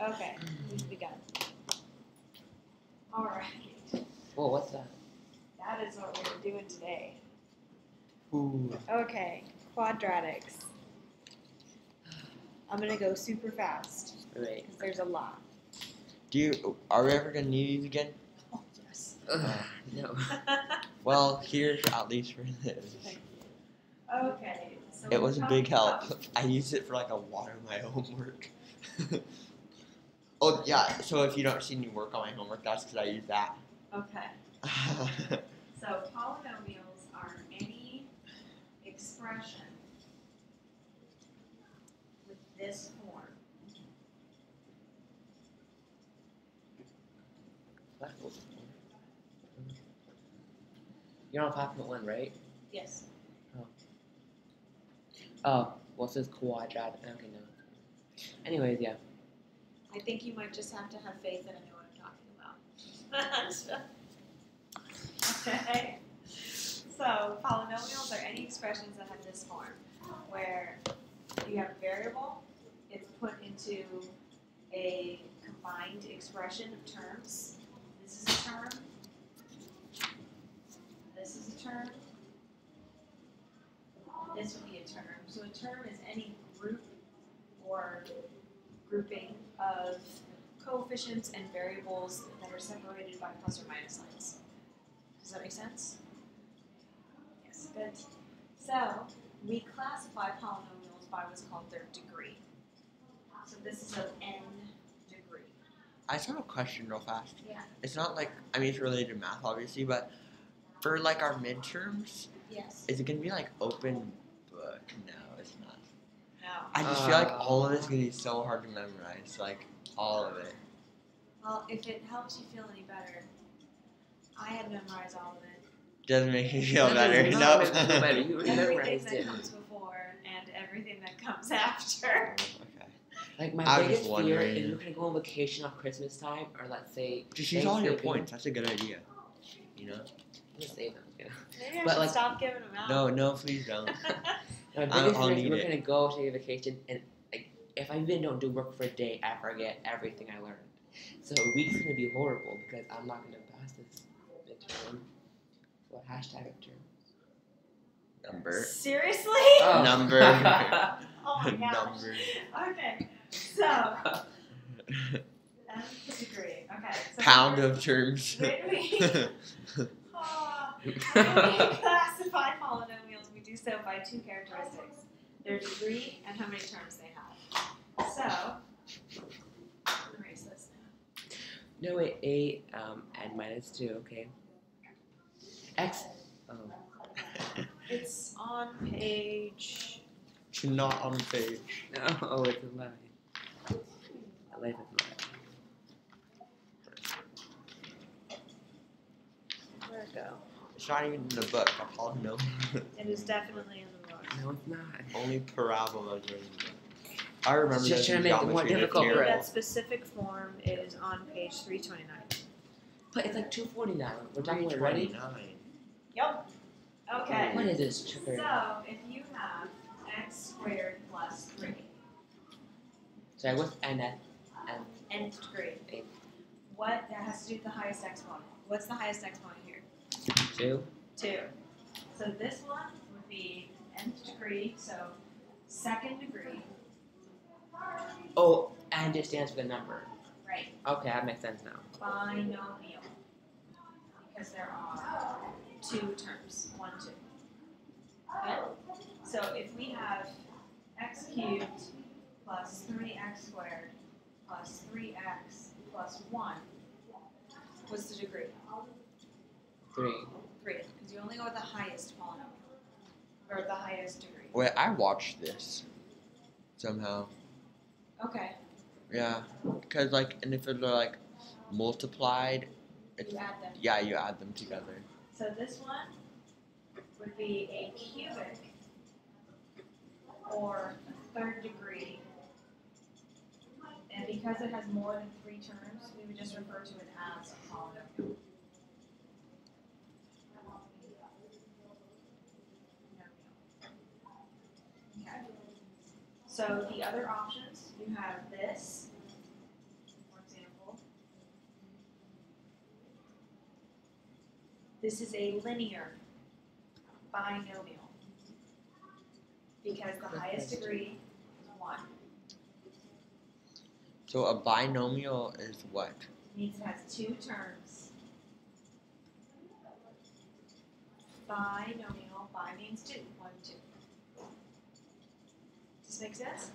Okay, we've begun. All right. Whoa, what's that? That is what we're doing today. Ooh. Okay, quadratics. I'm gonna go super fast Right. because there's a lot. Are we ever gonna need these again? Oh yes. No. Well, here's at least for this. Thank you. Okay. So It we're was a big talking help. about- I used it for like a lot of my homework. Oh yeah, so if you don't see any work on my homework, that's because I use that. Okay. So polynomials are any expression with this form. You're on 5.1, right? Yes. Oh, what's this quadratic? Okay, no. Anyways, yeah. I think you might just have to have faith that I know what I'm talking about. Okay. So polynomials are any expressions that have this form, where you have a variable, it's put into a combined expression of terms. This is a term. This is a term. This would be a term. So a term is any group or grouping of coefficients and variables that are separated by plus or minus signs. Does that make sense? Yes, good. So we classify polynomials by what's called their degree. So this is of n degree. I just have a question real fast. Yeah. It's not like, I mean, it's related to math, obviously, but for like our midterms, Yes. is it gonna be like open book? No, it's not. No. I just feel like all of this is gonna be so hard to memorize, like all of it. Well, if it helps you feel any better, I had memorized all of it. Doesn't make me feel That better. does No. not make me feel better. You Everything memorized that it. comes before and everything that comes after. Okay. Like my I was biggest just fear wondering. is we're gonna go on vacation on Christmas time, or let's say Just use all your Thanksgiving. points. That's a good idea. You know? Just save them. You know? Maybe I But, should like- stop giving them out. No, please don't. My I'll biggest fear is need we're it. gonna go take a vacation, and like if I even don't do work for a day, I forget everything I learned. So a week's gonna be horrible because I'm not gonna pass this midterm. What hashtag of term? Number. Seriously? Oh. Number. Oh my gosh. Number. Okay. So, that's the degree. Okay. So Pound of terms. When we classify polynomials, we do so by two characteristics: their degree and how many terms they have. So, erase this now. No wait, 8 and minus 2. Okay. X. Oh. It's on page. Not on the page. No. Oh, it's a lie. A life is a lie. Where'd it go? It's not even in the book. A polynomial. It is definitely in the book. No, it's not. Only parabolas are in the book. I remember Just those trying in to make it more geometry. They're difficult for terrible. That specific form is on page 329. But it's like 249. We're talking about ready. 329. Yep. Okay. What is this trickery? So, if you have x squared plus 3, Sorry, what's n at? nth degree, Eight. what that has to do with the highest exponent? What's the highest exponent here? 2. 2. So this one would be nth degree, so second degree. Oh, and it stands for the number. Right. Okay, that makes sense now. Binomial. Because there are 2 terms. 1, 2. Okay? So if we have x cubed plus 3x squared plus 3x plus 1, what's the degree? 3. 3. Because you only go with the highest polynomial. Or the highest degree. Wait, I watched this somehow. Okay. Yeah, because like, and if they're like multiplied, it's, You add them. yeah, you add them together. So this one would be a cubic or a third degree. And because it has more than 3 terms, we would just refer to it as a polynomial. Okay. So the other options, you have this, This is a linear binomial because the highest degree is 1. So a binomial is what? Means it has 2 terms. Binomial, bi means 2. 1, 2. Does this make sense?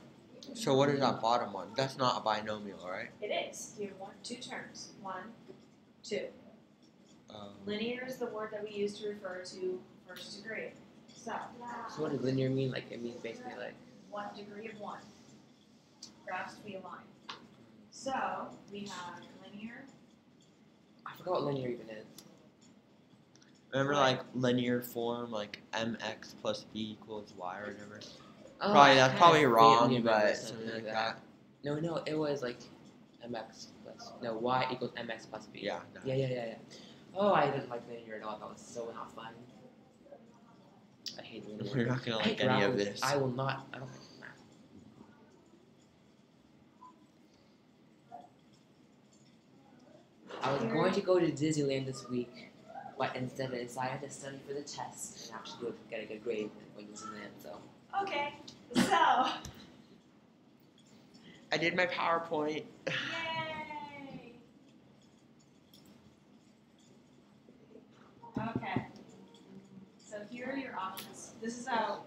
So what is that bottom one? That's not a binomial, right? It is. You have 2 terms. 1, 2. Linear is the word that we use to refer to first degree. So what does linear mean? Like it means basically like 1 degree of 1. Graphs to be aligned. So we have linear. I forgot what linear even is. Remember like linear form, like mx plus b equals y or whatever? Oh, Probably I that's kinda probably faintly wrong, remember but something something like that. No, it was like mx plus y equals mx plus b. Yeah. No. Yeah. Oh, I didn't like linear at all. That was so not fun. I hate linear. We're not gonna I hate like any graphs. of this. I will not. I don't like math. I was going to go to Disneyland this week, but instead I decided to study for the test and actually get a good grade when Disneyland. So. Okay. So. I did my PowerPoint. Yay! Okay. So here are your options. This is all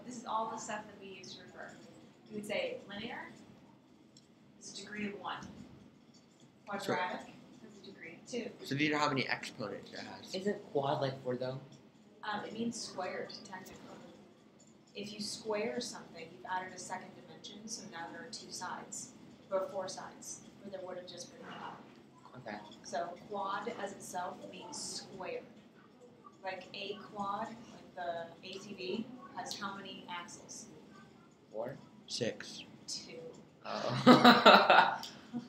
the stuff that we use to refer. You would say linear is a degree of 1. Quadratic is a degree of 2. So these are how many exponents it has. Isn't quad like 4 though? It means squared, technically. If you square something, you've added a second dimension, so now there are 2 sides, or 4 sides, where there would have just been 1. Okay. So quad as itself means square. Like a quad, like the ATV, has how many axles? 4? 6. 2. Oh.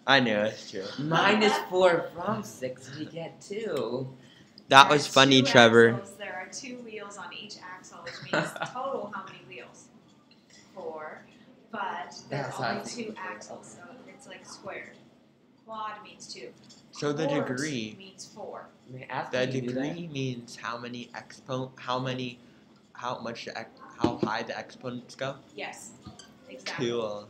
I knew it's true. Minus 4 from 6 to get 2. That There was are funny, 2 Trevor. axles. There are 2 wheels on each axle, which means total how many wheels? 4. But there That's are how I only think 2 of it. axles, so it's like squared. Quad means 2. So the Quart degree, means 4. May I ask the how you do that? degree means how high the exponents go. Yes, exactly. Cool.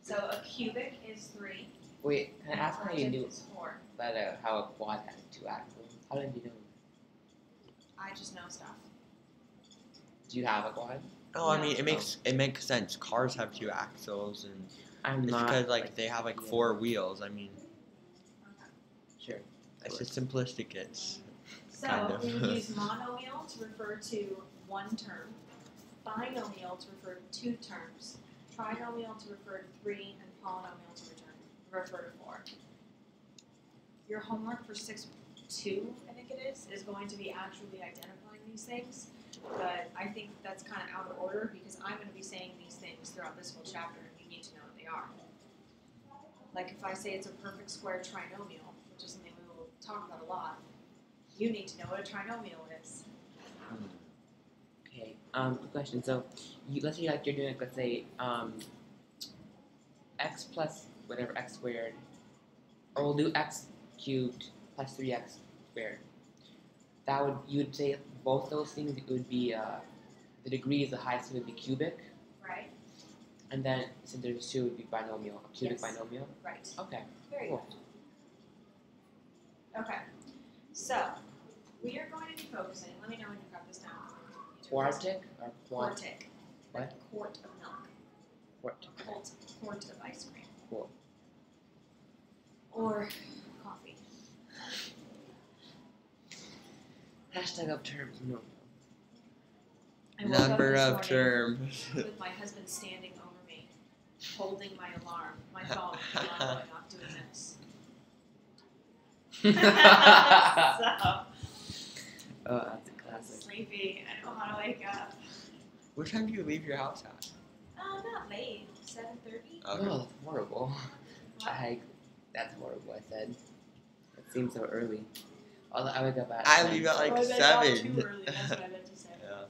So a cubic is 3. Wait, can I ask how you knew Is 4. that how a quad has 2 axles? How did you know? I just know stuff. Do you have a quad? No, I mean it makes sense. Cars have 2 axles, and I'm it's not. because like they have like 4 wheels. I mean, Sure. it's just simplistic. It's So kind of. we would use monomial to refer to 1 term, binomial to refer to 2 terms, trinomial to refer to 3, and polynomial to refer to 4. Your homework for 6.2, I think it is going to be actually identifying these things, but I think that's kind of out of order because I'm going to be saying these things throughout this whole chapter, and you need to know what they are. Like if I say it's a perfect square trinomial, which is something we will talk about a lot, you need to know what a trinomial is. Okay. Good question. So, let's say like you're doing let's say x plus whatever x squared, or we'll do x cubed plus 3x squared. That would you would say both those things it would be the degree is the highest would be cubic, Right? and then since there's 2 it would be binomial, a cubic Yes. binomial. Right. Okay. Very Cool. good. Okay. So, we are going to be focusing, let me know when you've got this down. Quartic or quant? Quartic. What? Like quart of milk. Quart. Quart of ice cream. Cool. Or coffee. Hashtag of terms. No. I woke up Number this of morning terms. with my husband standing over me, holding my alarm, my phone, alarm going off doing this. So, Oh, that's a classic. sleepy, I don't know how to wake up. What time do you leave your house at? Not late, 7:30. Okay. Oh, that's horrible. That's horrible, I said. That seems so early. Although I wake up at I leave at like Oh, I meant not 7. too early, that's what I meant to say. Yeah.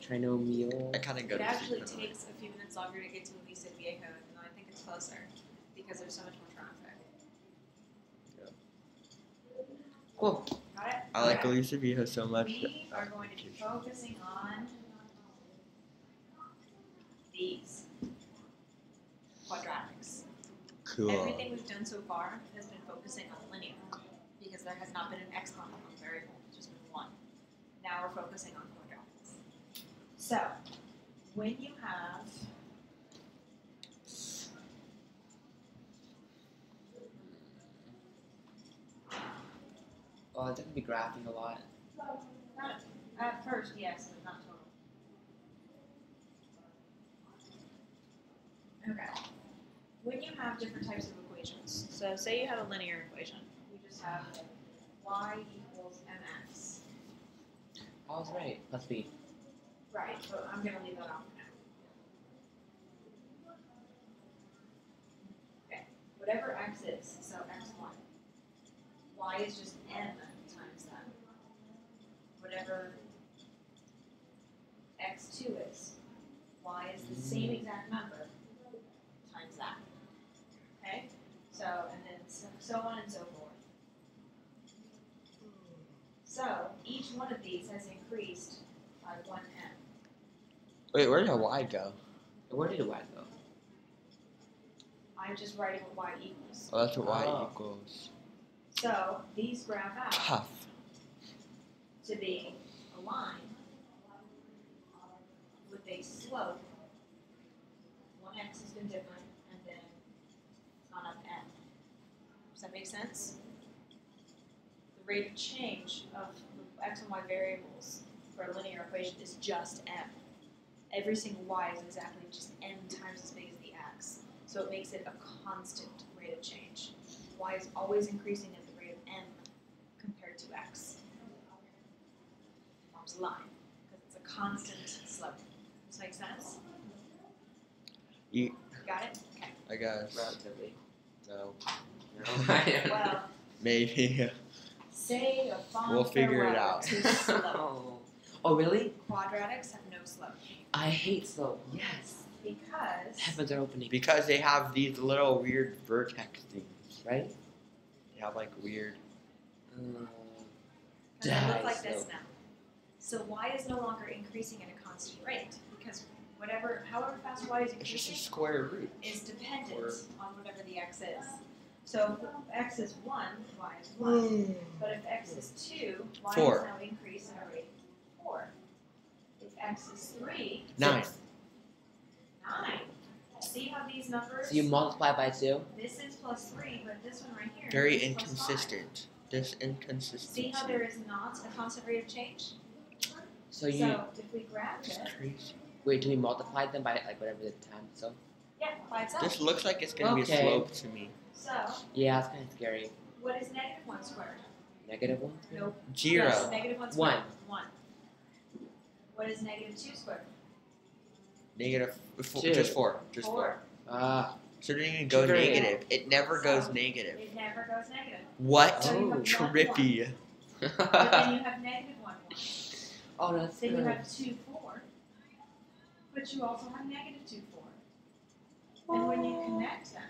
Trinomial. I kind of go It to actually sleep. anyway. takes a few minutes longer to get to Aliso Viejo, even though I think it's closer, because there's so much more traffic. Cool. Got it? I like Okay. Elisa Viejo so much. We are going to be focusing on these quadratics. Cool. Everything we've done so far has been focusing on linear because there has not been an x component variable, it's just been one. Now we're focusing on quadratics. So, when you have Well, it's gonna be graphing a lot. not at first, yes, but not total. Okay. When you have different types of equations, so say you have a linear equation, you just have y equals mx. I was right. Plus b. Right, but I'm going to leave that off for now. Okay, whatever x is, so x1. Y is just m times that. Whatever x2 is, y is the same exact number times that. Okay? So, and then so on and so forth. So, each one of these has increased by 1m. Wait, where did y go? Where did y go? I'm just writing what y equals. Oh, that's what y Oh. equals. So, these graph out Tough. to be a line with a slope. 1x has been different, and then it's gone up n. Does that make sense? The rate of change of the x and y variables for a linear equation is just m. Every single y is exactly just n times as big as the x. So it makes it a constant rate of change. Y is always increasing at the rate of n compared to x. Forms a line, because it's a constant slope. Does that make sense? You, Got it? Okay. I guess. Relatively. No. No, I don't know. Well, Maybe. say a fond We'll figure it farewell out. to slope. Oh, really? Quadratics have no slope. I hate slope. Yes. Because Heavens are opening. Because they have these little weird vertex things. Right? They have like weird. they look Die like this slope. now. So y is no longer increasing at a constant rate because however fast y is It's just a increasing square root. is dependent Or- on whatever the x is. So if x is 1, y is 1. But if x is 2, y 4. is now increased at a rate of 4. If x is 3, 9. 9. See how these numbers, So you multiply by 2? this is plus 3, but this one right here Very is plus 5. inconsistent. This inconsistency. See how there is not a constant rate of change? So you So if we graph It's it, crazy. wait, do we multiply them by like whatever the time? So yeah, by itself. This looks like it's gonna be a Okay. slope to me. So yeah, it's kind of scary. what is negative 1 squared? Negative 1? Nope. 0. Yes, negative 1 squared. 1. 1. What is negative 2 squared? Negative. 4, 2. just 4. Just 4. 4. Ah. So it didn't even go True. negative. It never goes So, negative. It never goes negative. What? So you have Trippy. But then you have negative 1, 1. Oh, that's Then you good. have 2, 4. But you also have negative 2, 4. And when you connect them,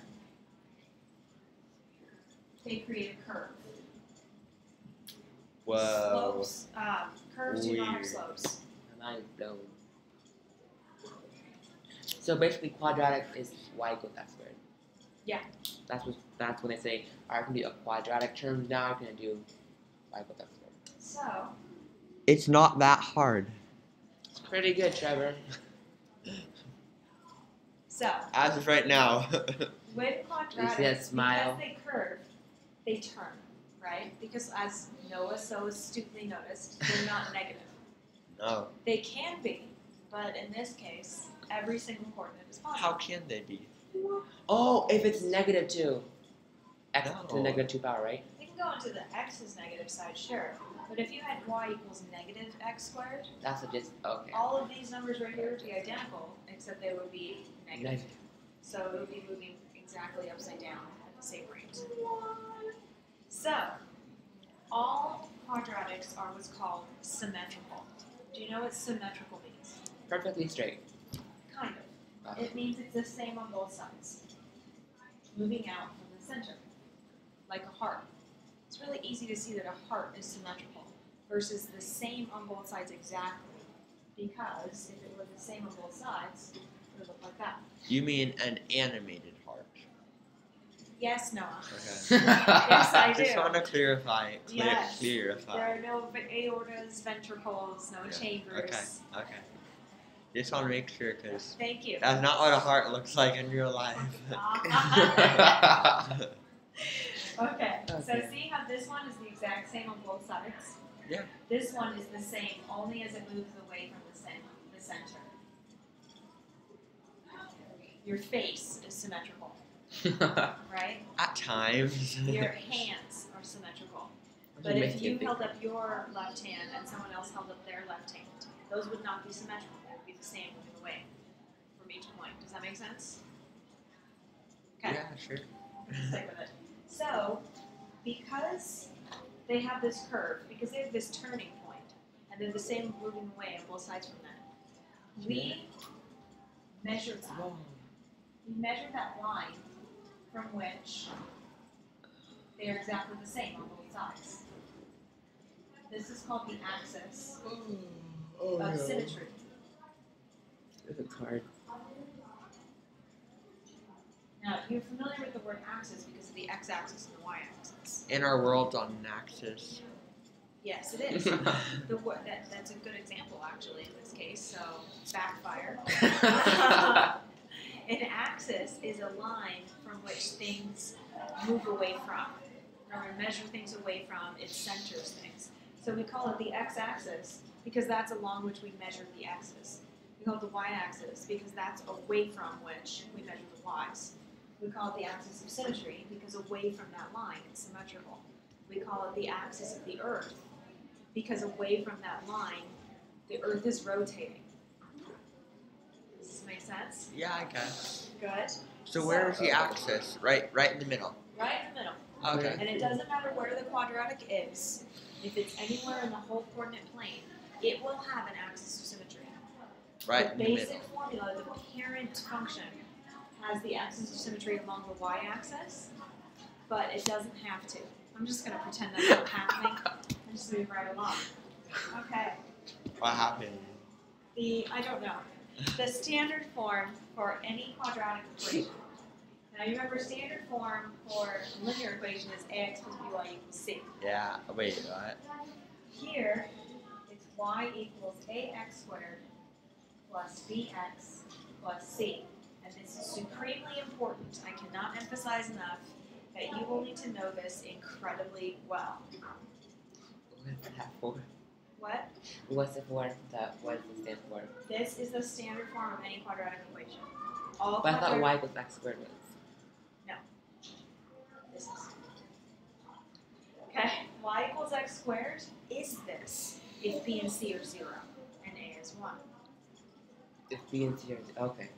they create a curve. Whoa. Slopes, curves do not have Weird. slopes. My mind is blown. So basically, quadratic is y equals x squared. Yeah. That's when they say, alright, I can do a quadratic term now. I'm gonna do y equals x squared. So, It's not that hard. It's pretty good, Trevor. As of right now. with quadratics, You see that smile? because they curve, they turn, right? Because as Noah so astutely noticed, they're not negative. No. They can be, but in this case, every single coordinate is positive. How can they be? Oh, if it's negative 2. X to the No. negative 2 power, right? You can go into the x's negative side, sure. But if you had y equals negative x squared, That's just, okay. all of these numbers right here would be identical, except they would be negative. Negative. So it would be moving exactly upside down at the same rate. So, all quadratics are what's called symmetrical. Do you know what symmetrical means? Perfectly straight. Kind of. It means it's the same on both sides. Moving out from the center. Like a heart. It's really easy to see that a heart is symmetrical versus the same on both sides exactly. Because if it were the same on both sides, it would look like that. You mean an animated heart? Yes, Noah. Okay. Yes, I do. Just want to clarify. Yes. Clarify. There are no aortas, ventricles, no chambers. Okay. Just want to make sure because Thank you. that's not what a heart looks like in real life. Okay, so Okay. see how this one is the exact same on both sides? Yeah. This one is the same, only as it moves away from the center. Your face is symmetrical, right? At times. Your hands are symmetrical. But if you held up your left hand and someone else held up their left hand, those would not be symmetrical. They would be the same moving away from each point. Does that make sense? Okay. Yeah, sure. Stick with it. So, because they have this curve, because they have this turning point, and they're the same moving away on both sides from that, we measure that. We measure that line from which they are exactly the same on both sides. This is called the axis of symmetry. It's hard. Now, you're familiar with the word axis because of the x-axis and the y-axis. In our world on an axis. Yes, it is. That's a good example, actually, in this case, so backfire. An axis is a line from which things move away from, or we measure things away from, it centers things. So we call it the x-axis because that's along which we measure the x's. We call it the y-axis because that's away from which we measure the y's. We call it the axis of symmetry because away from that line it's symmetrical. We call it the axis of the earth because away from that line the earth is rotating. Does this make sense? Yeah, I guess. Good. So where is the axis? Right in the middle. Right in the middle. Okay. And it doesn't matter where the quadratic is. If it's anywhere in the whole coordinate plane, it will have an axis of symmetry. Right in The the middle. basic formula, the parent function, has the axis of symmetry along the y-axis, but it doesn't have to. I'm just going to pretend that's not happening and just move right along. Okay. What happened? I don't know. The standard form for any quadratic equation. Now you remember standard form for a linear equation is ax plus by equals c. Yeah. Wait, what? Here, it's y equals ax squared plus bx plus c. And this is supremely important. I cannot emphasize enough that you will need to know this incredibly well. What's that for? What? What's it for? What does it stand for? This is the standard form of any quadratic equation. All But I thought quadratic- y equals x squared was. This is. Okay, y equals x squared is this if b and c are 0 and a is 1. If b and c are okay.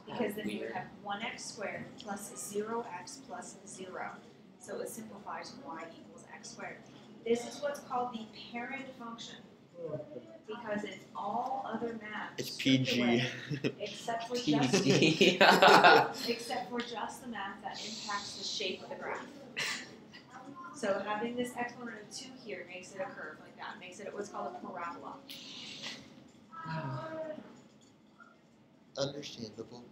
Because then you would Weird. have 1x squared plus 0x plus 0. So it simplifies y equals x squared. This is what's called the parent function because it's all other math. It's stripped PG. away, except for just PG. except for just the math that impacts the shape of the graph. So having this exponent of 2 here makes it a curve like that, makes it what's called a parabola. Understandable.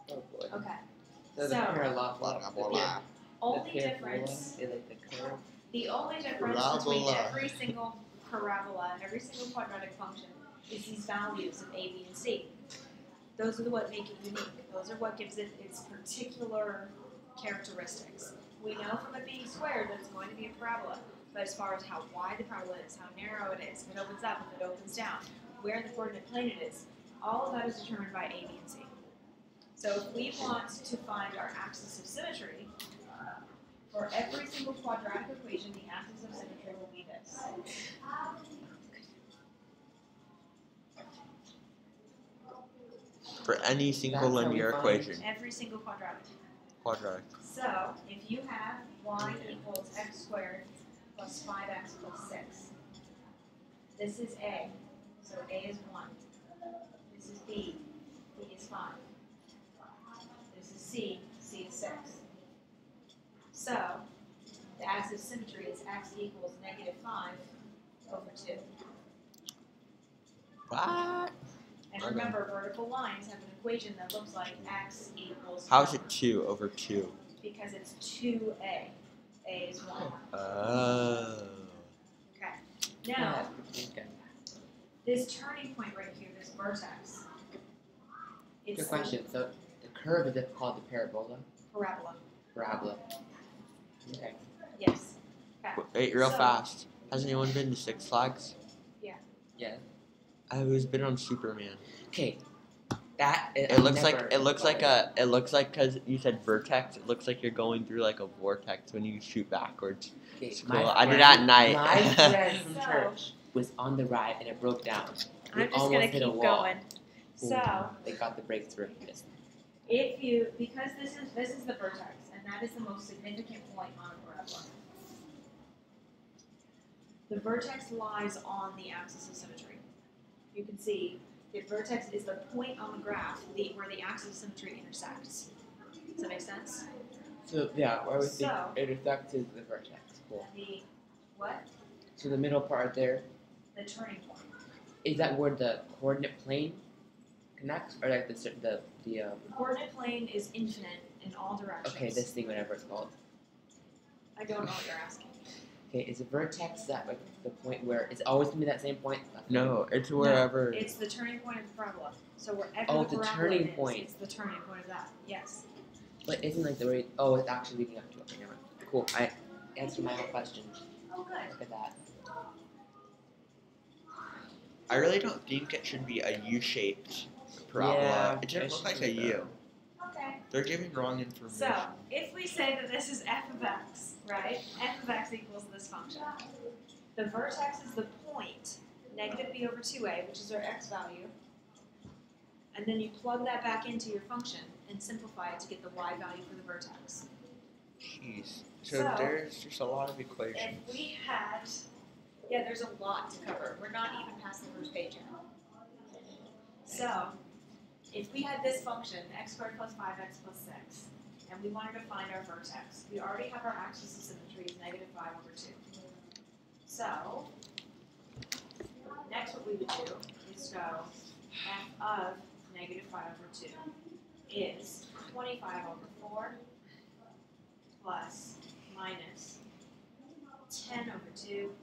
Oh boy. Okay. So the So- parallel. Blah, blah, blah. Only the parabola difference, is like the curve. the only difference between Parabola. every single parabola and every single quadratic function is these values of a, b, and c. Those are what make it unique. Those are what gives it its particular characteristics. We know from it being squared that it's going to be a parabola, but as far as how wide the parabola is, how narrow it is, if it opens up, if it opens down, where in the coordinate plane it is, all of that is determined by a, b, and c. So if we want to find our axis of symmetry, for every single quadratic equation, the axis of symmetry will be this. For any single That's how we linear find- equation. Every single quadratic. Quadratic. So if you have y equals x squared plus 5x plus 6, this is a. So a is 1. This is b. B is 5. This is c. C is 6. So the axis of symmetry is x equals -5 over 2. What? And Okay. remember, vertical lines have an equation that looks like x equals How is 1. it 2 over 2? Because it's 2a. A is 1. Oh. Okay. Now, Okay. this turning point right here, this vertex, it's Good question. So the curve is it called the parabola? parabola. Parabola. Okay. Yes. Okay. Wait, real So- fast. Has anyone been to Six Flags? Yeah. Who's been on Superman? Okay. That is, It looks like because you said vertex. It looks like you're going through like a vortex when you shoot backwards. Okay, It's cool. I did that at night. My friend from So- church was on the ride and it broke down. They I'm just almost gonna hit a keep wall. going. Ooh, So, they got the breakthrough. Yes. because this is the vertex, and that is the most significant point on a parabola. The vertex lies on the axis of symmetry. You can see the vertex is the point on the graph where the axis of symmetry intersects. Does that make sense? So yeah, where we think So- it intersects is the vertex. Cool. The what? So the middle part there, The turning point. is that where the coordinate plane connects, or like the The coordinate plane is infinite in all directions. okay, this thing, whatever it's called. I don't know what you're asking. Okay, is the vertex that like the point where it's always gonna be that same point? No, it's wherever. No, it's the turning point of the parabola. So wherever Oh, the the parabola turning is, point. it's the turning point of that. Yes. But isn't like the rate? Oh, it's actually leading up to it. Okay, never mind. Cool. I answered my own question. Oh, good. Look at that. I really don't think it should be a U-shaped parabola. Yeah, It shouldn't it look like should a be U. Okay. They're giving wrong information. So if we say that this is f of x, right? F of x equals this function. The vertex is the point, negative b over 2a, which is our x value. And then you plug that back into your function and simplify it to get the y value for the vertex. Jeez. So So- there's just a lot of equations. If we had, yeah, there's a lot to cover. We're not even past the first page yet. So, if we had this function, x squared plus 5x plus 6, and we wanted to find our vertex, we already have our axis of symmetry is -5 over 2. So, next what we would do is go f of -5 over 2 is 25 over 4 plus minus 10 over 2,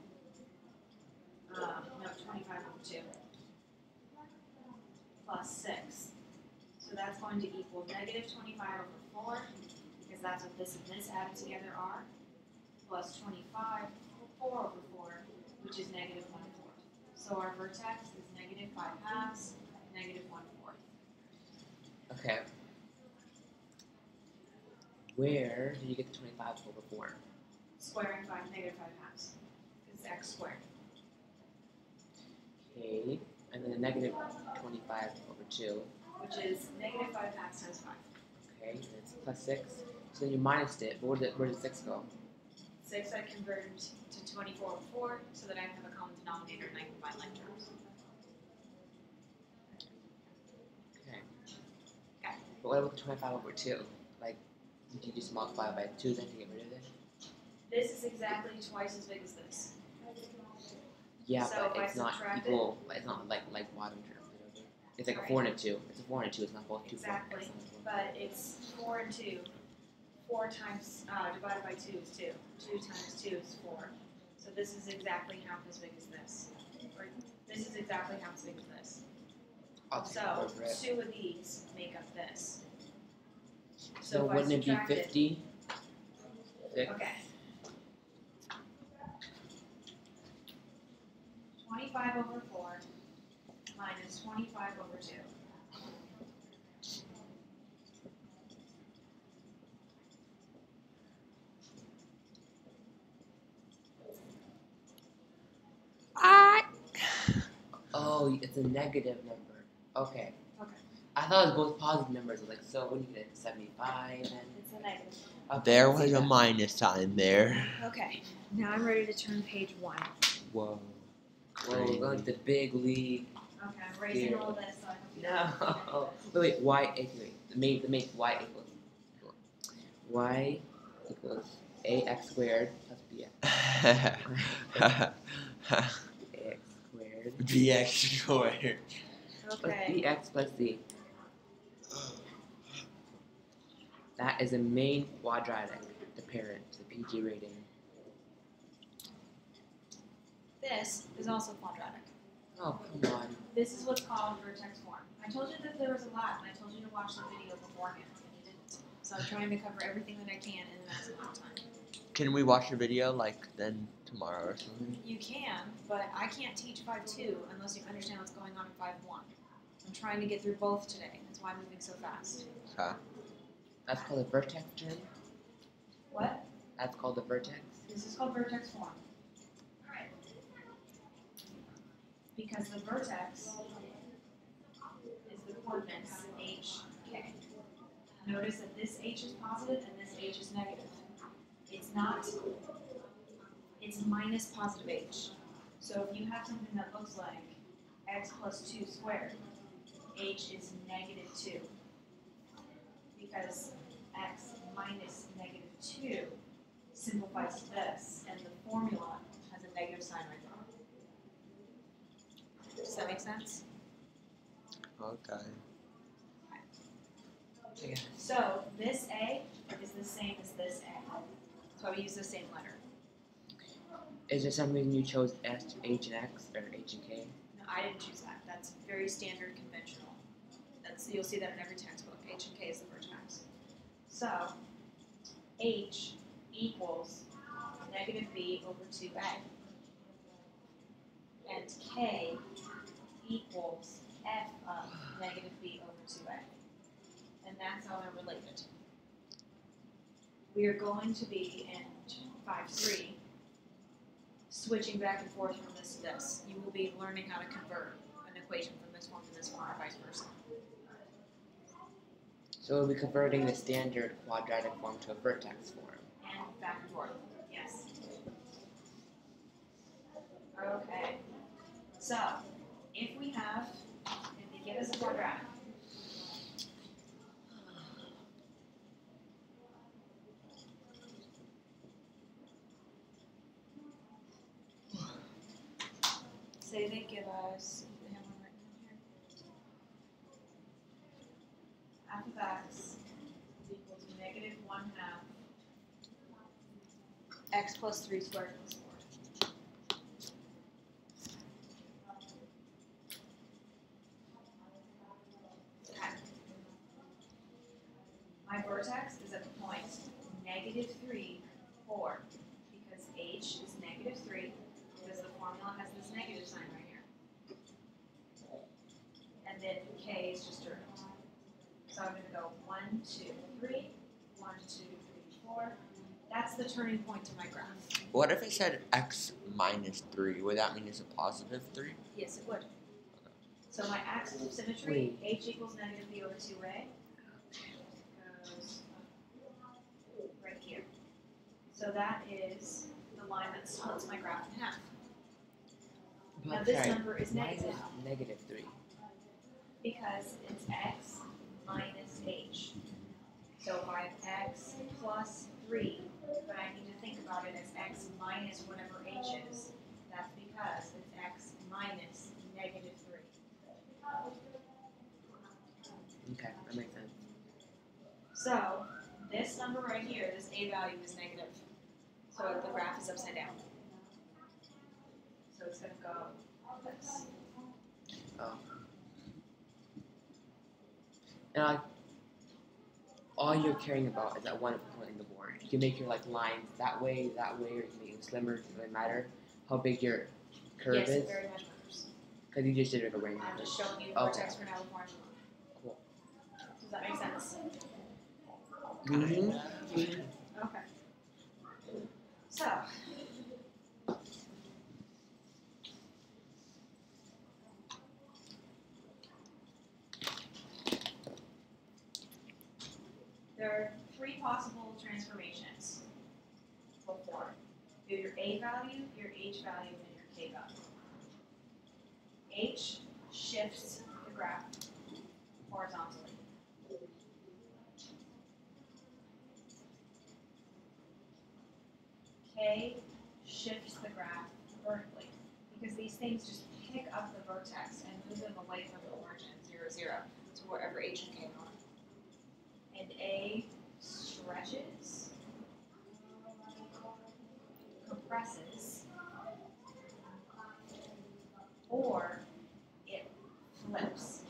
no, 25 over 2, plus 6. So that's going to equal -25 over 4, because that's what this and this added together are, plus 25, 4 over 4, which is -1/4. So our vertex is -5/2, -1/4. Okay. Where did you get the 25 over 4? Squaring -5/2. It's x squared. Okay. And then the negative 25 over 2. Which is -5/2 times 5. Okay. And it's plus 6. So then you minused it. But where did 6 go? 6 I converted to 24 over 4 so that I have a common denominator and I can find like terms. Okay. Okay. But what about the 25 over 2? Like, did you just multiply by 2 then to get rid of it? This is exactly twice as big as this. Yeah, So but if I it's not subtract equal. It's not like bottom terms. It's like a 4 and a 2. It's a 4 and a 2. It's not both 2. Exactly. But it's 4 and 2. 4 times divided by 2 is 2. 2 times 2 is 4. So this is exactly half as big as this. Or this is exactly half as big as this. So 2 of these make up this. So if I wouldn't it be subtract 50? 6? Okay. 25 over 4 minus 25 over 2. Oh, it's a negative number. Okay. Okay. I thought it was both positive numbers. Like, so when you get 75 and It's a negative. okay, There I see was a that. minus sign there. Okay. Now I'm ready to turn page 1. Whoa. Whoa, we're going to the big league. Okay, I'm erasing Here. all of this so I hope you don't No. Wait, y. Wait. The make y equals. Y equals ax squared plus bx. Ax squared bx squared. plus Okay. bx plus c. That is a main quadratic, the parent, the PG rating. This is also quadratic. Oh, come on. This is what's called vertex form. I told you that there was a lot, and I told you to watch the video beforehand, and you didn't. So I'm trying to cover everything that I can in the maximum amount of time. Can we watch the video like then tomorrow or something? You can, but I can't teach 5.2 unless you understand what's going on in 5.1. I'm trying to get through both today. That's why I'm moving so fast. Okay. That's called a vertex term? What? That's called a vertex? This is called vertex form. Because the vertex is the coordinates h, k. Notice that this h is positive and this h is negative. It's not, it's minus positive h. So if you have something that looks like x plus 2 squared, h is negative 2. Because x minus negative 2 simplifies to this, and the formula has a negative sign right there. Does that make sense? Okay. Yeah. So this A is the same as this A. So we use the same letter. Is there some reason you chose S, H, and X, or H and K? No, I didn't choose that. That's very standard conventional. You'll see that in every textbook. H and K is the vertex. So H equals negative B over 2A. And K equals F of negative B over 2A. And that's how they're related. We are going to be in 5.3 switching back and forth from this to this. You will be learning how to convert an equation from this form to this form, or vice versa. So we'll be converting the standard quadratic form to a vertex form. And back and forth, yes. Okay. So, if they give us a quadratic, say they give us, they have one written down here. F of x is equal to negative 1/2 x plus 3 squared plus 4. My vertex is at the point negative 3, 4, because h is negative 3, because the formula has this negative sign right here. And then k is just direct. So I'm going to go 1, 2, 3, 1, 2, 3, 4. That's the turning point to my graph. What if it said x minus 3? Would that mean it's a positive 3? Yes, it would. So my axis of symmetry, h equals negative b over 2a. Goes right here. So that is the line that splits my graph in half. Now this number is negative. Why is it negative 3? Because it's x minus h. So if I have x plus 3, but I need to think about it as x minus whatever h is, that's because it's x minus negative 3. Okay, that makes sense. So this number right here, this a value is negative. So the graph is upside down. So it's going to go like this. Oh. And all you're caring about is that one point in the board. You can make your lines that way, or you can make them slimmer. It doesn't really matter how big your curve Yes, is. it very much matters. Because you just did it a range. I'm just showing you the Okay. vertex for now before I move on. Cool. Does that make sense? Mm-hmm. Okay. So, there are 3 possible transformations before. You have your A value, your H value, and your K value. H shifts the graph horizontally. K shifts the graph vertically because these things just pick up the vertex and move them away from the origin 0, 0 to wherever H and K are. And A stretches, compresses, or it flips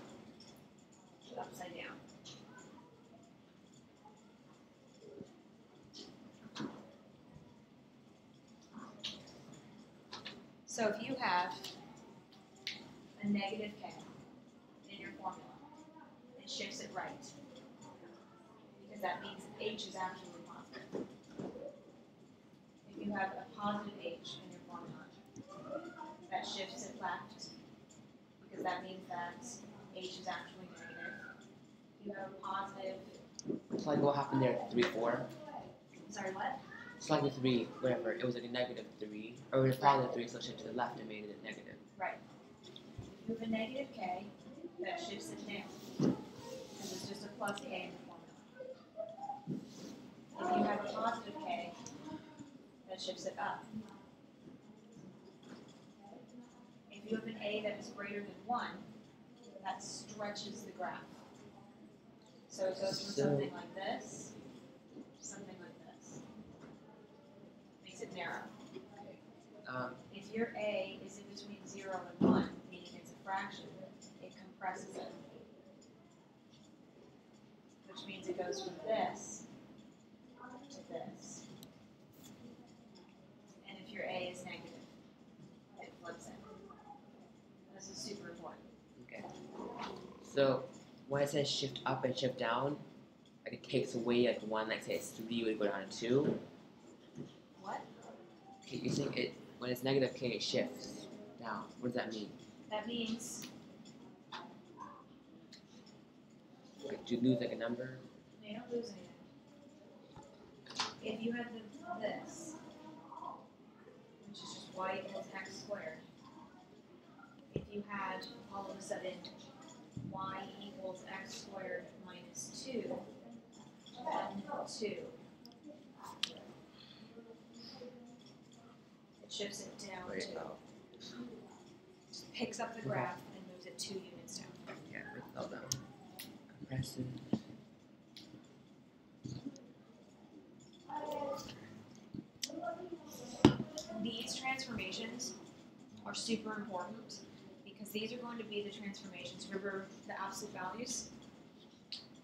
upside down. So if you have a negative K in your formula, it shifts it right. Because that means H is actually positive. If you have a positive H in your formula, that shifts it left. Because that means that H is actually negative. If you have a positive. So like what happened there? 3, 4. Sorry, what? It's like a 3, whatever. It was like a negative 3, or it was positive 3, so it shifted to the left and made it a negative. Right. If you have a negative K, that shifts it down. Because it's just a plus K in the formula. If you have a positive K, that shifts it up. If you have an A that is greater than 1, that stretches the graph. So it goes from something like this to something like this. Makes it narrow. If your A is in between 0 and 1, meaning it's a fraction, it compresses it. Which means it goes from this to this. And if your A is negative, it flips it. This is super important. Okay. So when it says shift up and shift down, like it takes away like 1, like say it's 3, would go down to 2. What? Okay, you're saying it when it's negative K, it shifts down. What does that mean? That means Like, do you lose like a number? you don't lose anything. If you had this, which is just y equals x squared, if you had all of a sudden y equals x squared minus 2, then 2, it shifts it down Wait, 2. Just picks up the graph and moves it 2 units down. Yeah, hold on. Compressive. These transformations are super important because these are going to be the transformations. Remember the absolute values?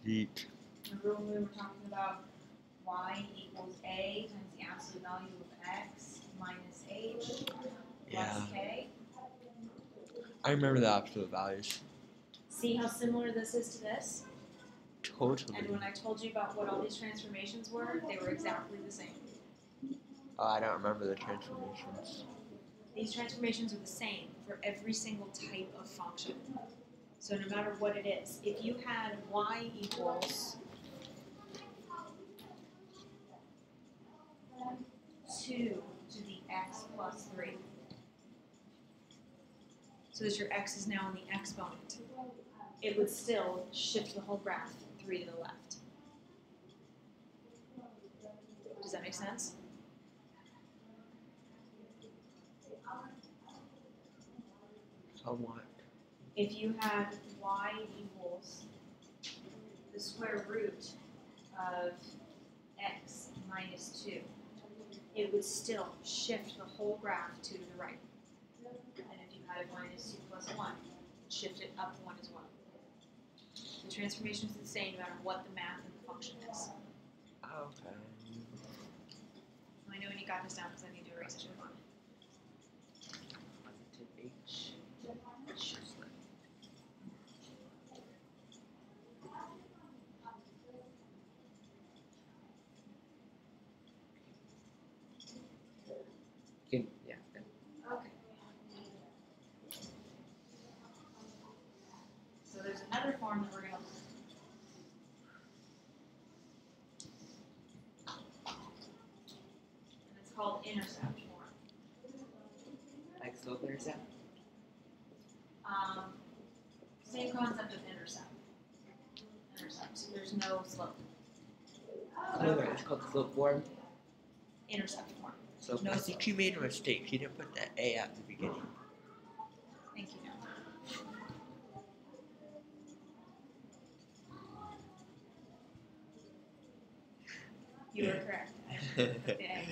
Yeet. Remember when we were talking about y equals a times the absolute value of x minus h plus k? I remember the absolute values. See how similar this is to this? Totally. And when I told you about what all these transformations were, they were exactly the same. Oh, I don't remember the transformations. These transformations are the same for every single type of function. So no matter what it is, if you had y equals 2 to the x plus 3, so that your x is now in the exponent, it would still shift the whole graph 3 to the left. Does that make sense? Somewhat. If you had y equals the square root of x minus 2, it would still shift the whole graph 2 to the right. And if you had a minus 2 plus 1, shift it up 1 as well. The transformation is the same no matter what the math of the function is. Okay. I know when you got this down because I need to erase it on it. Positive H. Yeah. Okay. So there's another form that we're going to learn. And it's called intercept form. Like slope intercept? Same concept of intercept. Intercept. There's no slope. It's called the slope form. Intercept form. So No I think you made a mistake. You didn't put that A at the beginning. Thank you, no. You were correct. I should put the A.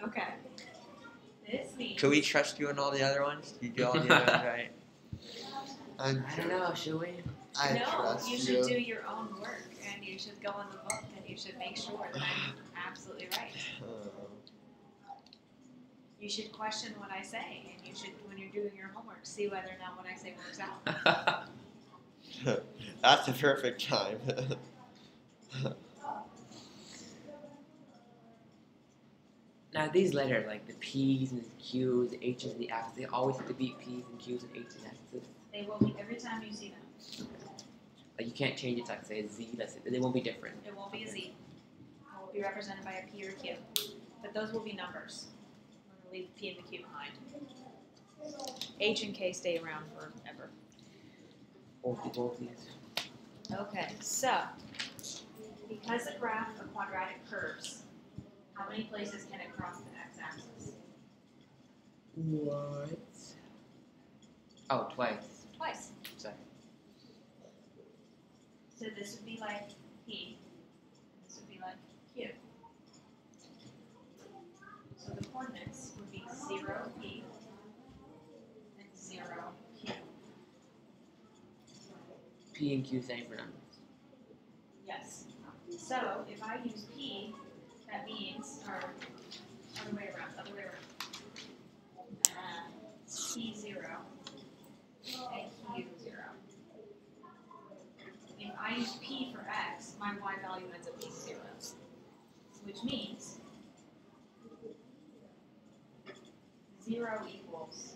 Okay. This means. Should we trust you on all the other ones? You do all the other ones right? I don't know, should we? I no, trust you should do your own work, and you should go in the book, and you should make sure that I'm absolutely right. You should question what I say, and you should, when you're doing your homework, see whether or not what I say works out. That's the perfect time. Now these letters, like the P's and the Q's, the H's and the X's, they always have to be P's and Q's and H's and X's. They will be every time you see them. Like you can't change it to like say a Z, let's say, they won't be different. It won't be a Z. It will be represented by a P or a Q. But those will be numbers. We're going to leave the P and the Q behind. H and K stay around forever. Both these. Okay, so because the graph of quadratic curves, how many places can it cross the x-axis? What? Oh, twice. Twice. Sorry. So this would be like P, and this would be like Q. So the coordinates would be 0 P and 0 Q. P and Q same for numbers. Yes. So if I use P, that means, or other way around. P0 and Q0. If I use P for x, my y value ends up being 0. Which means 0 equals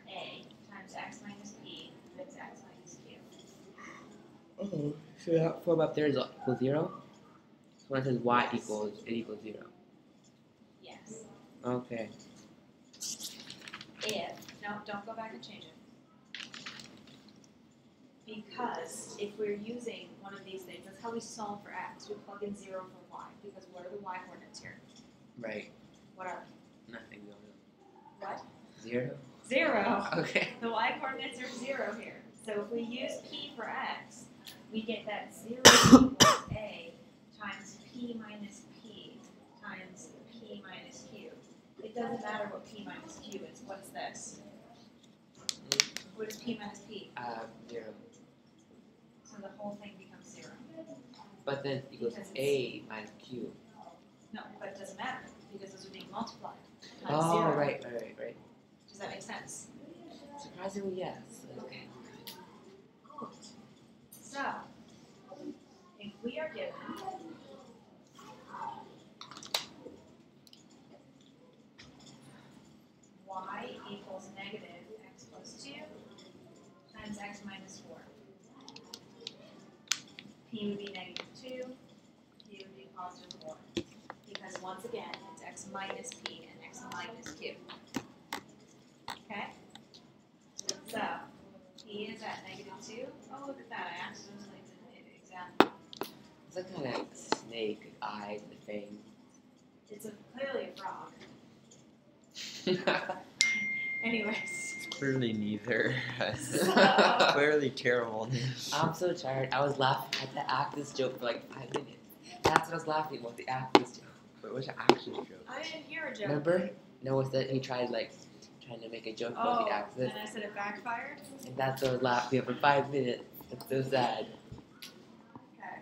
A times x minus P times x minus Q. Oh, so that form up there is equal 0? So when it says y equals, it equals 0. Yes. Okay. No, don't go back and change it. Because if we're using one of these things, that's how we solve for x. We plug in 0 for y, because what are the y coordinates here? Right. What are Nothing going they? What? on. 0? 0. Okay. The y coordinates are 0 here. So if we use p for x, we get that 0 equals a times p minus p times p minus q. It doesn't matter what p minus q is. What's this? What is p minus p? 0. So the whole thing becomes 0. But then equals Because A minus Q. No, but it doesn't matter because those are being multiplied times Oh, 0. right. Does that make sense? Surprisingly, yes. Okay. So, if we are given y equals negative x plus 2 times x minus 4. P would be negative 2, P would be positive 4. Because once again, it's x minus P and x minus Q. Okay? So, P is at negative 2. Oh, look at that. I accidentally didn't hit it exactly. It's like kind of like snake, eyes, and thing. It's clearly a frog. Anyways. Clearly neither. So, Clearly terrible. I'm so tired. I was laughing at the actress joke for like 5 minutes. That's what I was laughing about, the actress joke. Wait, what's an action joke? I didn't hear a joke. Remember? No, it's that he tried trying to make a joke about Oh, the actress. and I said it backfired? And that's what I was laughing at for 5 minutes. It's so sad. Okay.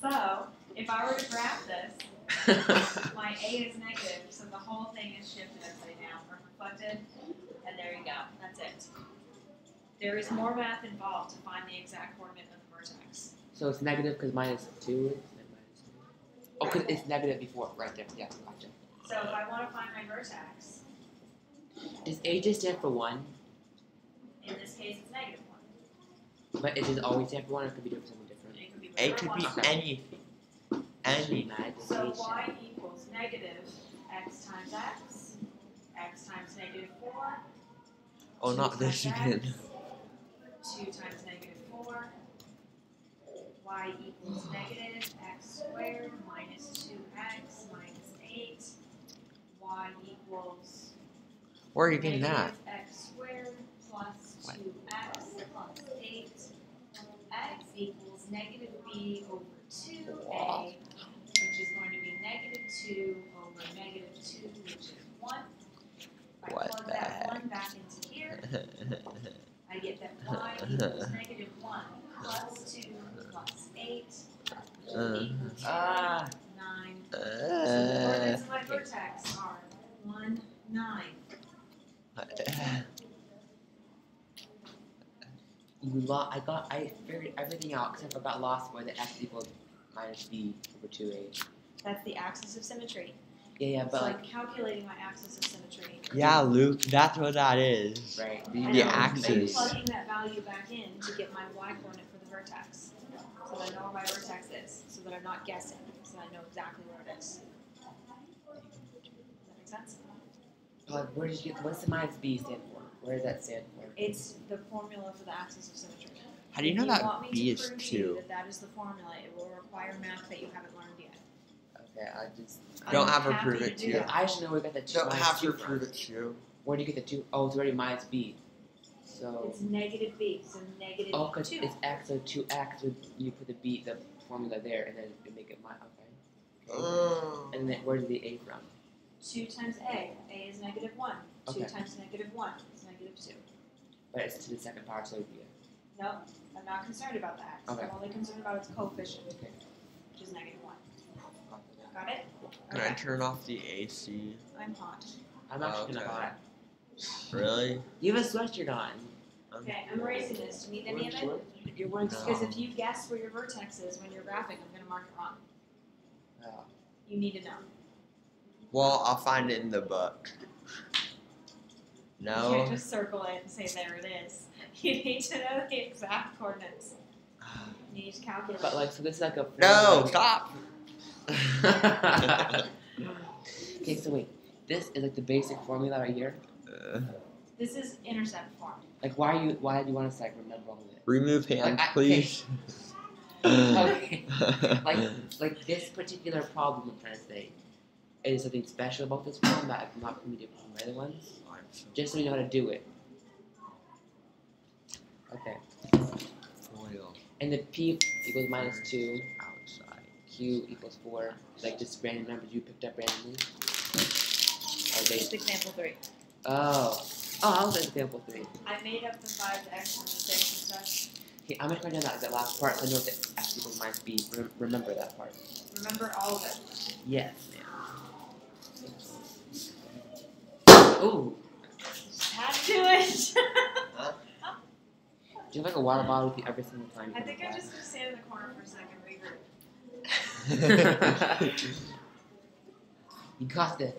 So, if I were to graph this, my A is negative, so the whole thing is shifted upside down or reflected, and there you go. That's it. There is more math involved to find the exact coordinate of the vertex. So it's negative because minus 2 is? Oh, because it's negative before, right there. Yeah, gotcha. So if I want to find my vertex, Does A just stand for 1? in this case it's negative 1. But it does always stand for 1 or it could be doing something different? It could be A whatever could one. be anything. Any. So y equals negative x times x, x times negative 4, Oh, 2 not this times again. x, 2 times -4. Y equals negative x squared minus 2x minus 8. Y equals Where are you getting that? negative x squared plus 2x plus 8. X equals negative b over 2a, which is going to be -2 over -2, which is 1. If I What plug the that heck? 1 back into here, I get that y equals -1 plus 2 plus 8, which equals 9. So the coordinates of my vertex are 1, 9. I figured everything out except for got lost by the x equals minus b over 2a. That's the axis of symmetry. Yeah, but So like, I'm calculating my axis of symmetry. Yeah, Luke, that's what that is. right? And The I'm axis. plugging that value back in to get my y coordinate for the vertex. So that I know where my vertex is. So that I'm not guessing. So that I know exactly where it is. Does that make sense? Like, where did you get? What's the minus b stand for? Where does that stand for? It's the formula for the axis of symmetry. How do you know If you want that me b to is prove to you 2? that that is the formula, it will require math that you haven't learned yet. Okay, I just. Don't I'm have her happy prove to it do to you. that. I just know we got the 2 Don't minus have 2 her from. prove it to you. Where do you get the 2? Oh, it's already minus b. So. It's negative b, so negative Oh, because 2. it's x, so 2x, so you put the b, the formula there, and then you make it minus. Okay. And then where's the a from? 2 times a. A is -1. 2 Okay. times -1 is -2. But it's to the second power, so it'd be a. No, I'm not concerned about that. Okay. I'm only concerned about its coefficient, Okay. which is -1. Got it? Can I turn off the AC? I'm hot. I'm actually Okay. gonna hot. Really? You have a sweatshirt on. Okay, I'm erasing this. Do you need any of it? You're wearing No. Because if you guess where your vertex is when you're graphing, I'm going to mark it wrong. Oh. You need to know. Well, I'll find it in the book. You No. can't just circle it and say there it is. You need to know the exact coordinates. You need to calculate. But like, so this is like a. No, stop. Okay, so wait. This is like the basic formula right here. This is intercept form. Like, why do you want us to like remember all of it? Remove hand, Like, please. Okay. Like this particular problem I'm trying to say. Is something special about this one that I'm not going to do from the other ones? Just so you know how to do it. Okay. Foil And the p equals -2. outside. Q equals 4. Like just random numbers you picked up randomly. Or they. It's example 3. Oh, I was at example 3. I made up the 5, the x, and the 6 and stuff. Okay, I'm gonna write down that last part so I know that x equals -b. Remember that part. Remember all of it. Yes, ma'am. Ooh. Just had to do it. Do you have like a water bottle with you every single time you I come think to I'm class? just going to stand in the corner for a second and regroup. You got this.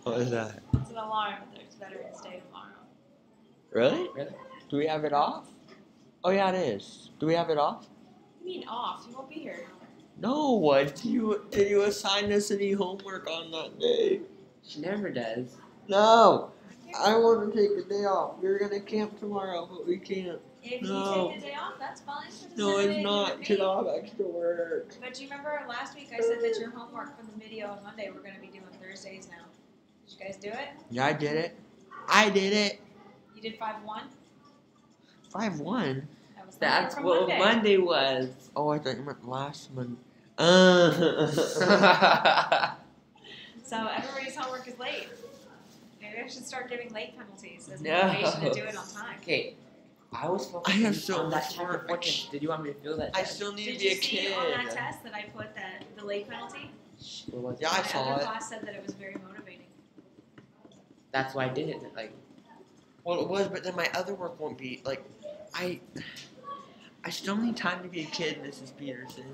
What is that? It's an alarm that there's Veterans Day tomorrow. Really? Really? Do we have it off? Oh yeah, it is. Do we have it off? You mean off? You won't be here. No. What? Did you assign us any homework on that day? She never does. No. I want to take a day off. We're gonna camp tomorrow, but we can't. If No. you take a day off, that's fine. Just No, send it it's in not. to Cause me. I'll have extra work. But you remember last week I said that your homework from the video on Monday we're going to be doing Thursdays now. Did you guys do it? Yeah, I did it. I did it. You did 5-1? 5-1. That was the That's from what Monday. Monday was. Oh, I thought you meant last month. So everybody's homework is late. Maybe I should start giving late penalties as No. motivation to do it on time. Okay, I was I focusing have so on that much type work. of question. Did you want me to feel that? I test? still need Did to be you a see kid. on that test that I put that the late penalty? What was it? Yeah, I My saw other it. class said that it was very motivating. That's why I did it. Like, Well, it was, but then my other work won't be like. I still need time to be a kid, Mrs. Peterson.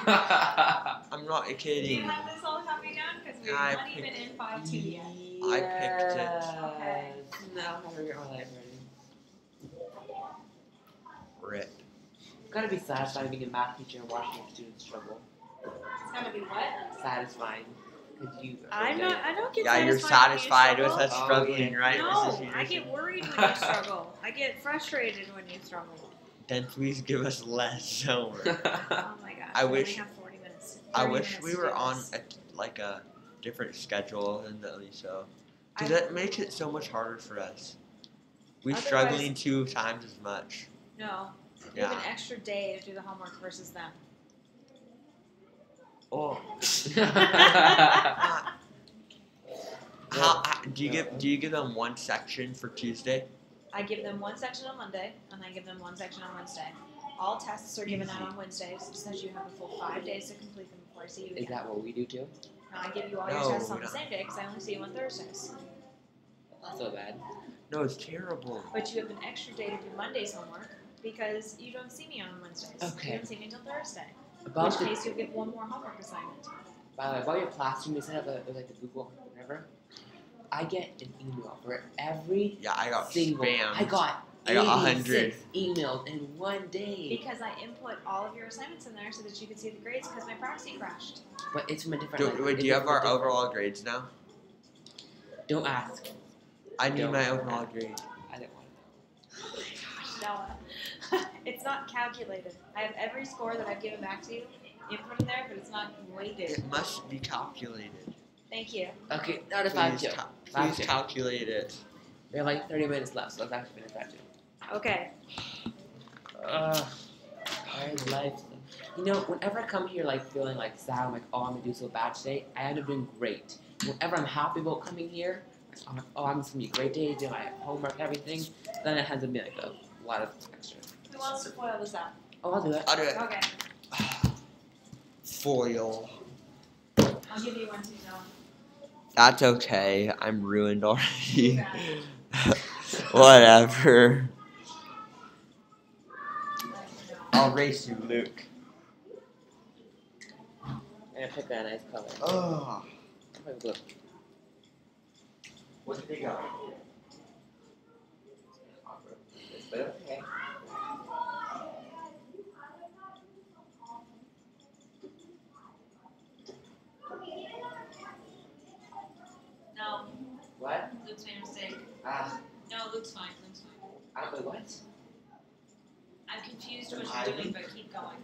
I'm not Do you kidding. have this all copy down? Because we're I not even in 5-2 yet. I picked it. Okay. No, I'm not regret my life already. Rip. Gotta be satisfying being a math teacher and watching your students struggle. It's gotta be what? Satisfying. Because you. I'm not. I don't get Yeah, you're satisfied satisfied with when you us Oh, struggling, yeah. right, struggle. Mrs. No, I Peterson? get worried when you struggle. I get frustrated when you struggle. Then please give us less homework. Oh my gosh. I we only wish- have 40 minutes. I 30 wish minutes we to were do on this. a different schedule than the Aliso. I- Because that makes it so much harder for us. We're Otherwise- struggling 2 times as much. No. You have Yeah. an extra day to do the homework versus them. Oh. yeah. How do you give them one section for Tuesday? I give them one section on Monday, and I give them one section on Wednesday. All tests are given out on Wednesdays, so that you have a full 5 days to complete them before I see you Is again. that what we do too? No, I give you all No, your tests we on the don't. same day because I only see you on Thursdays. Not so bad. No, it's terrible. But you have an extra day to do Monday's homework because you don't see me on Wednesdays. Okay. You don't see me until Thursday. In About which the, case, you'll get one more homework assignment. by the way, about your classroom, they set up like the Google whatever. I get an email for every Yeah, I got single. spammed. I got I got 100. 86 emails in one day. Because I input all of your assignments in there so that you could see the grades because my proxy crashed. But it's from a different. Do, like, wait, it's do you have from a our different- overall grades now? Don't ask. I need Don't. my overall grade. I didn't want to know. Noah, it's not calculated. I have every score that I've given back to you input in there, but it's not weighted. It must be calculated. Thank you. Okay, now to 5 Please, two. please calculate it. We have like 30 minutes left, so let's actually finish 5 2. Okay. Hard life. You know, whenever I come here like feeling like sad, I'm like, oh, I'm gonna do so bad today, I end up doing great. Whenever I'm happy about coming here, I'm like, oh, I'm just gonna be a great day, do my homework, everything. Then it ends up being like a lot of extra. Who wants to foil this out? Oh, I'll do that. I'll do it. Okay. Foil. I'll give you one too, Noah. That's okay. I'm ruined already. Too Whatever. bad. I'll race you, Luke. I'm gonna pick a nice color. Oh. Like blue. What did they got? But okay. No, What? Luke's made a mistake. Ah, No, Luke's fine. Luke's fine. I don't know what. I'm confused what you're doing, but keep going.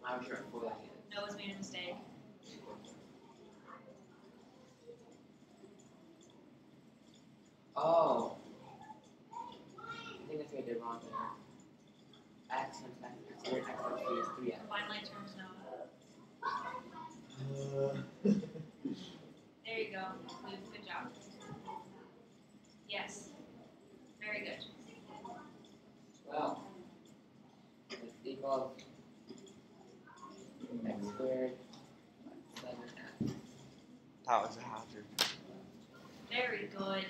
I'm sure I'm foiling it. Noah's made a mistake. Oh. I think that's what I did wrong there. X times X squared, X times 3 is 3X. Combine like terms, Noah. There you go. Luke, good job. Yes. Very good. Well, it's equal X squared plus 7X. That was a hazard. Very good.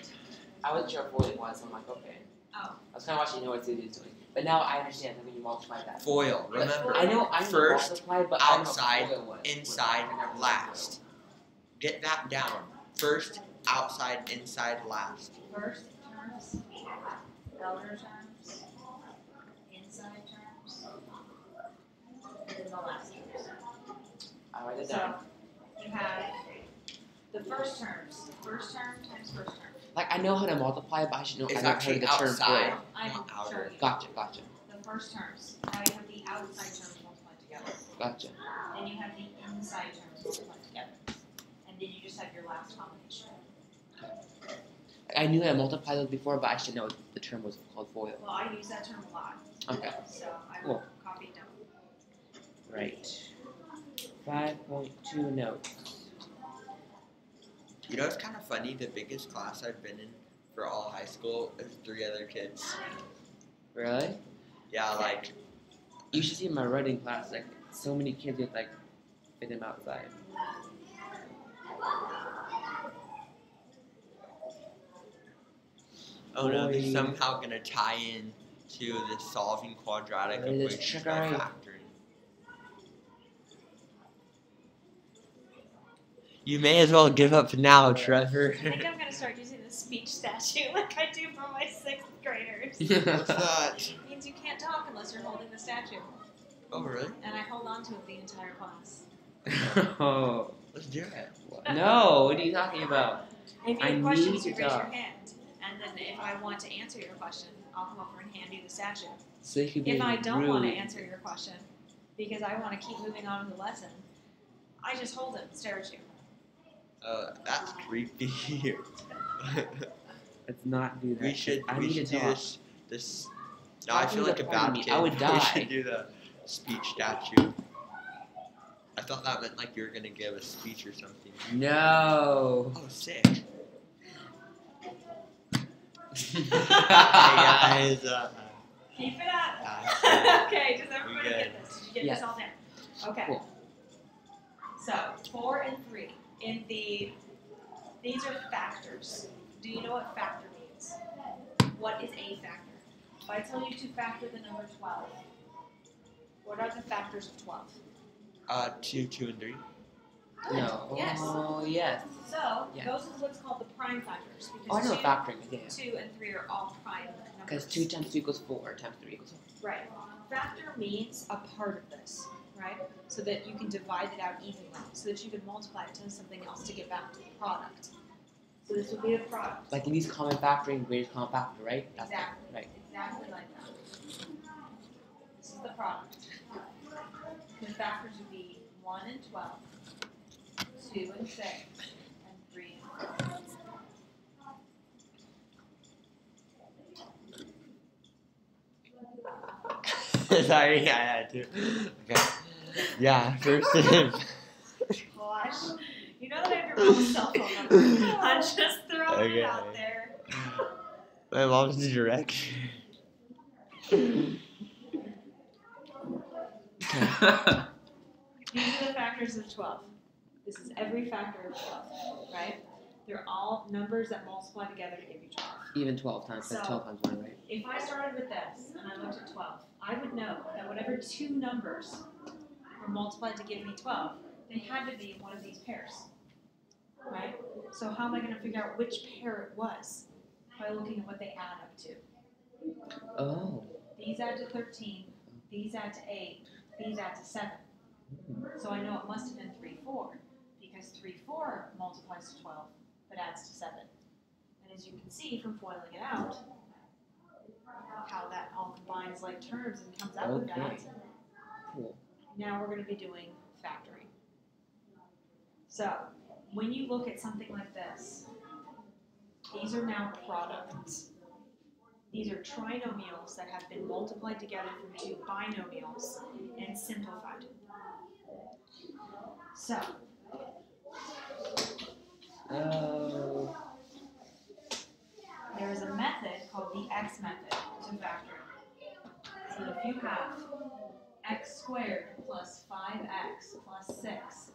I wasn't sure what it was, so I'm like, okay. Oh. I was kind of watching you know what Susie's doing. But now I understand that when you multiply that. Foil. Remember. I know First, multiply, but I don't know outside, what foil was. inside, last. Get that down. First, outside, inside, last. First terms, outer terms, inside terms, and then the last terms. I write it So down. you have the first terms. First term times first term. Like I know how to multiply, but I should know. It's I never actually heard the term outside. foil. I'm Not outer. showing you. Gotcha, gotcha, The first terms. Now you have the outside terms multiplied together. gotcha. Then you have the inside terms multiplied together. And then you just have your last combination. I knew how to multiply those before, but I should know the term was called foil. Well, I use that term a lot. Okay, So I will Cool. copy it down. right. 5.2 notes. You know, it's kind of funny. The biggest class I've been in for all high school is 3 other kids. Really? Yeah, like, You should see my writing class. Like so many kids with like fit them outside. oh no, they're Boy. somehow gonna tie in to the solving quadratic It is equations by triggering. factoring. You may as well give up now, Trevor. I think I'm gonna start using the speech statue like I do for my 6th graders. What's that? It means you can't talk unless you're holding the statue. Oh, really? And I held on to it the entire class. Oh. Let's do it. No, what are you talking about? If you I have questions, need you to raise your talk. hand. And then if I want to answer your question, I'll come over and hand you the statue. So you could be If I don't want to rude. answer your question, because I want to keep moving on with the lesson, I just hold it and stare at you. That's creepy. Let's not do that. we should I we need should to do talk. this. No, I feel Talking like a is upon bad me. kid. I would We die. should do the speech statue. I thought that meant like you were gonna give a speech or something. No. Oh, sick. Hey guys. Keep it up. Okay, does everybody good. get this? Did you get Yes. this all down? Okay. Cool. So 4 and 3 these are factors. Do you know what factor means? What is a factor? If I tell you to factor the number 12, what are the factors of 12? 2, 2, and 3. Good. No. Yes. Oh, yes. So Yeah. those are what's called the prime factors Oh, I because know factoring. Yeah. 2 and 3 are all prime numbers. Because 2 times 2 equals 4 times 3 equals 4. Right. Factor means a part of this, right? So that you can divide it out evenly, so that you can multiply it to something else to get back to the product. So this would be the product. Like in these common factor and greatest common factor, right? That's Exactly. Right. Exactly like that. This is the product. The factors would be 1 and 12, 2 and 6, and 3 and 4. Sorry, I had to. Okay. Yeah, first. Gosh. You know that I have your mom's cell phone number. I'm just throwing it out there. My mom's direction. These are the factors of 12. This is every factor of 12, right? They're all numbers that multiply together to give you 12. Even 12 times. That's 12 times 1, right? If I started with this and I looked at 12, I would know that whatever two numbers were multiplied to give me 12, they had to be in one of these pairs, right? So how am I going to figure out which pair it was? By looking at what they add up to. Oh. These add to 13, these add to 8, these add to 7. So I know it must have been 3, 4, because 3, 4 multiplies to 12, but adds to 7. And as you can see from foiling it out, how that all combines like terms and comes out with that. Cool. Now we're going to be doing factoring. So when you look at something like this, these are now products. These are trinomials that have been multiplied together from two binomials and simplified. So, Oh. there is a method called the x method to factor. So if you have x squared plus 5x plus 6,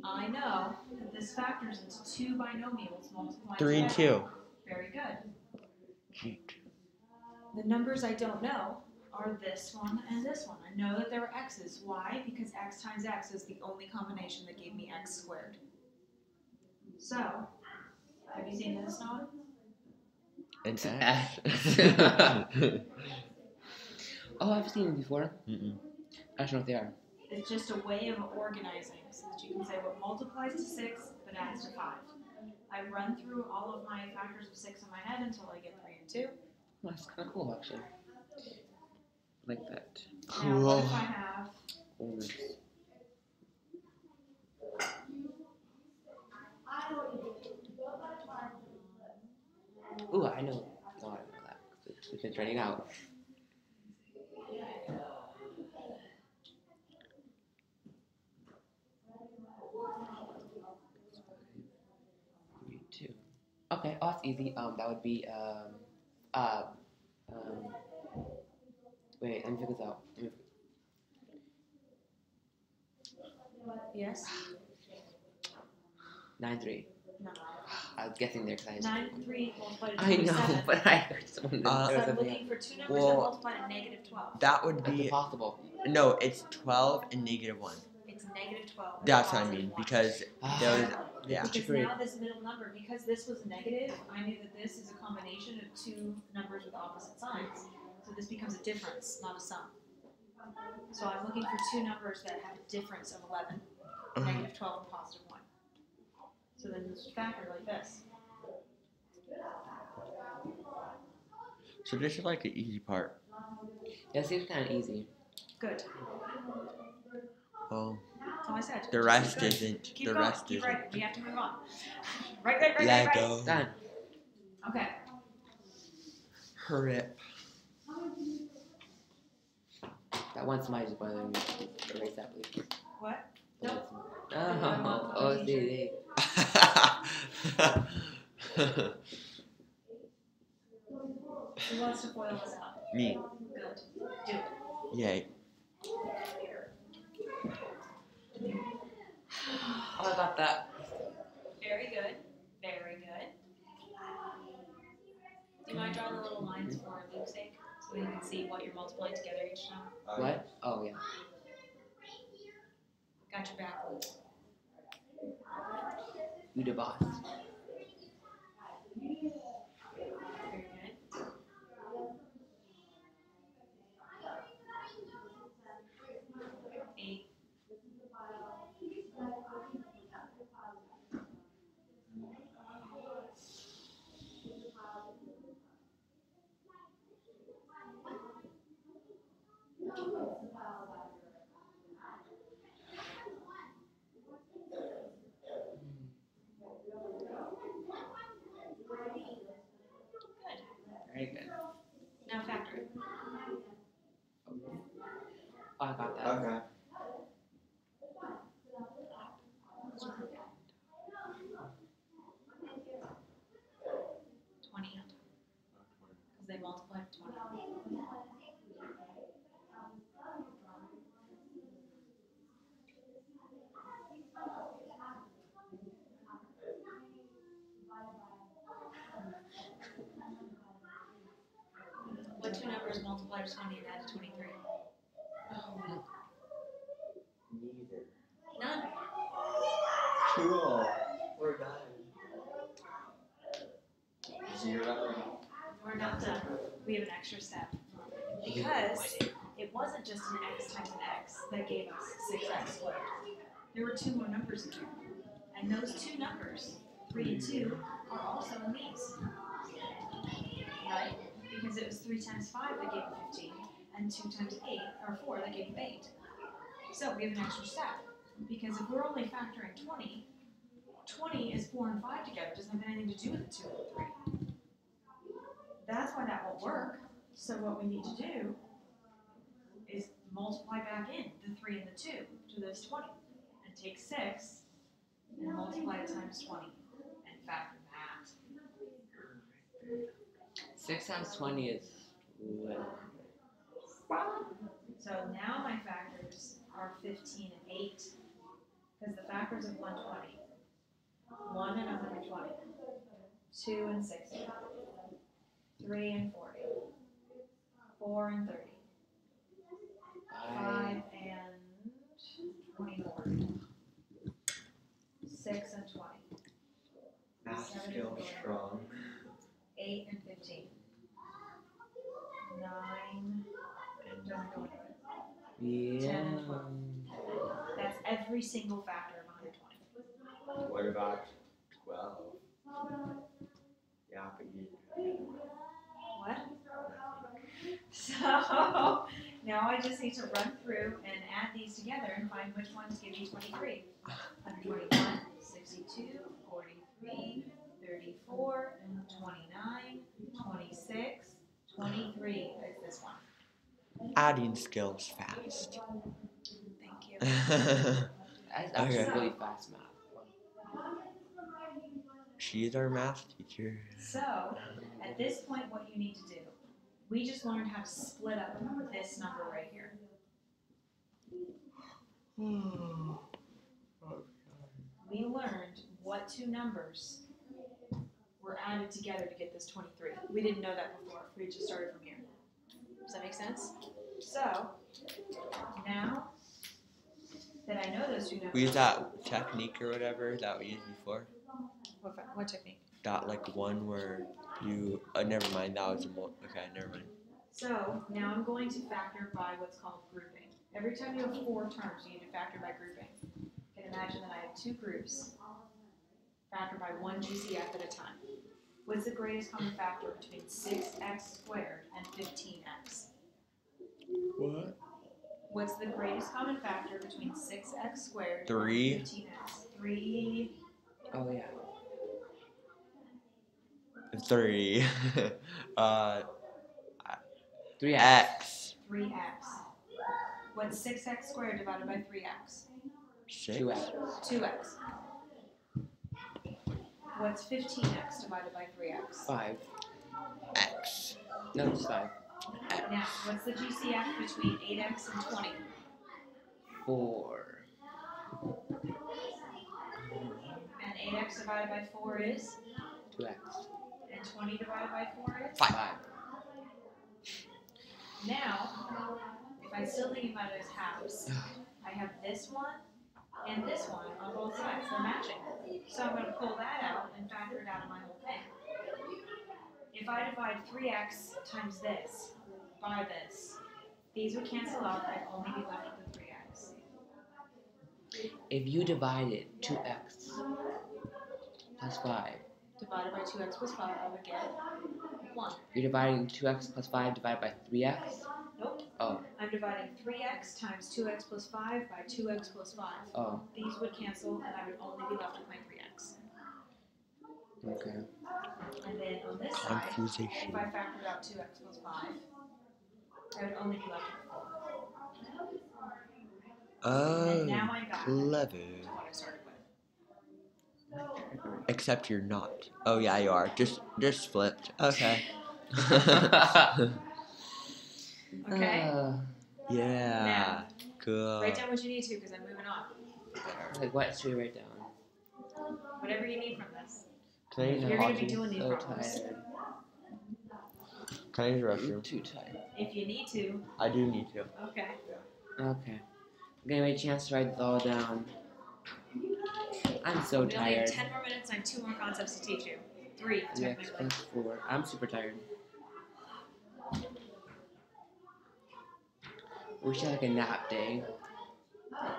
I know that this factors into two binomials multiplied 3 and together. 2. Very good. The numbers I don't know are this one and this one. I know that there are x's. Why? Because x times x is the only combination that gave me x squared. So, have you seen this, Noah? And Oh, I've seen them before. Mm-mm. I don't know what they are. It's just a way of organizing so that you can say what multiplies to 6 but adds to 5. I run through all of my factors of 6 in my head until I get 3 and 2. Oh, that's kind of cool, actually. Like that. Now, what if I have Coolness. Ooh, I know. No, I don't know that. It's been turning out. Two. Okay, oh, that's easy. That would be wait, let me figure this out. yes? 9-3. No. I was guessing there because I just. 9 and 3 multiplied to I 27. know, but I heard someone. So there was I'm something looking for two numbers Well, that multiply to negative 12. That would That's be impossible. no. It's 12 and negative 1. It's negative 12. and That's what I positive mean 1. because those. Yeah. Because Great. now this middle number, because this was negative, I knew that this is a combination of two numbers with opposite signs. So this becomes a difference, not a sum. So I'm looking for two numbers that have a difference of 11, negative 12 and positive 1. So then just factor like this. So this is like the easy part. Yeah, it seems kind of easy. Good. Oh, That's all I said. the Just rest keep going. isn't. Keep The going. rest Keep isn't. writing. We have to move on. Right. Lego. Done. Okay. Hurry up. That one somebody just bothering me. Erase that, please. What? That Nope. one somebody. Oh, see. Who wants to foil this up? Me. Good. Do it. Yay. Oh, I got that. Very good. Very good. Do you mind drawing the little lines for Luke's sake so that you can see what you're multiplying together each time? What? Oh, yeah. Got your back, Luke. You the boss. Very good. 8. Very good. Now factor it. Oh, I got that. Okay. 20 on top. Because they multiplied 20. What two numbers multiplied 20 and added 23? Neither. None. Cool. We're done. 0. We're not done. We have an extra step. Because it wasn't just an x times an x that gave us 6x squared. There were two more numbers in there. And those two numbers, 3 and 2, are also in these. Right? Because it was 3 times 5 that gave you 15, and 2 times 8, or 4, that gave you 8. So we have an extra step. Because if we're only factoring 20, 20 is 4 and 5 together. It doesn't have anything to do with the 2 and the 3. That's why that won't work. So what we need to do is multiply back in the 3 and the 2 to this 20. And take 6 and multiply it times 20. And factor that. 6 times 20 is 12. So now my factors are 15 and 8. Because the factors of 120. 1 and 120. 2 and 60. 3 and 40. 4 and 30. 5 and 24. 6 and 20. Math 7 skills and strong. 8 and 15. 9 doesn't go into it. Yeah. 10 and 12. That's every single factor of 120. What about 12? Yeah, but you. What? So now I just need to run through and add these together and find which ones give me 23. 121, 62, 43, 34, 29, 26, 23. It's this one. Adding skills fast. Thank you. That's actually Okay. really fast math. She's our math teacher. So at this point, what you need to do, we just learned how to split up this number right here. We learned what two numbers were added together to get this 23. We didn't know that before. We just started from here. Does that make sense? So now that I know those two numbers. We use that technique or whatever that we used before. What technique? That like one where you. Never mind. That was a okay. Never mind. So now I'm going to factor by what's called grouping. Every time you have 4 terms, you need to factor by grouping. You can imagine that I have 2 groups, factor by 1 GCF at a time. What's the greatest common factor between 6x squared and 15x? What? What's the greatest common factor between 6x squared 3. and 15x? 3. Oh yeah. 3. 3x. X. 3x. What's 6x squared divided by 3x? 6. 2x. 2x. What's 15x divided by 3x? 5. X. No, it's 5. Now, what's the GCF between 8x and 20? 4. And 8x divided by 4 is? 2x. And 20 divided by 4 is? 5. Now, if I still think about it as halves, I have this one and this one on both sides. They're matching. So I'm going to pull that out and factor it out of my whole thing. If I divide 3x times this by this, these would cancel out. I'd only be left with the 3x. If you divided 2x plus 5, Divided by 2x plus 5, I would get 1. you're dividing 2x plus 5 divided by 3x? Nope. Oh. I'm dividing 3x times 2x plus 5 by 2x plus 5. Oh. These would cancel, and I would only be left with my 3x. Okay. And then on this side, Confusation. if I factored out 2x plus 5, I would only be left with 4. Oh, And now I'm back clever. to what I started with. Except you're not. Oh yeah, you are. Just flipped. Okay. Okay? Yeah. Now, Good. write down what you need to, because I'm moving on. Like, what should we write down? Whatever you need from this. Can I use the You're going to be bathroom? doing these So problems. tired. Can I use the I'm restroom? too tired. If you need to, I do need to. okay. Okay. I'm gonna a chance to write this all down. I'm so We only have tired. 10 more minutes and I have 2 more concepts to teach you. 3, 3x technically. plus 4. I'm super tired. We should have like a nap day.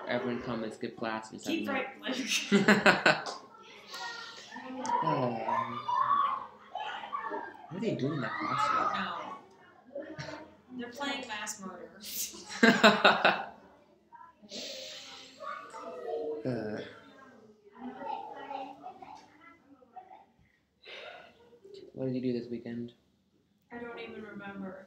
Everyone come and skip class and Keep stuff. right. What are they doing in that classroom? No. They're playing mass murder. What did you do this weekend? I don't even remember.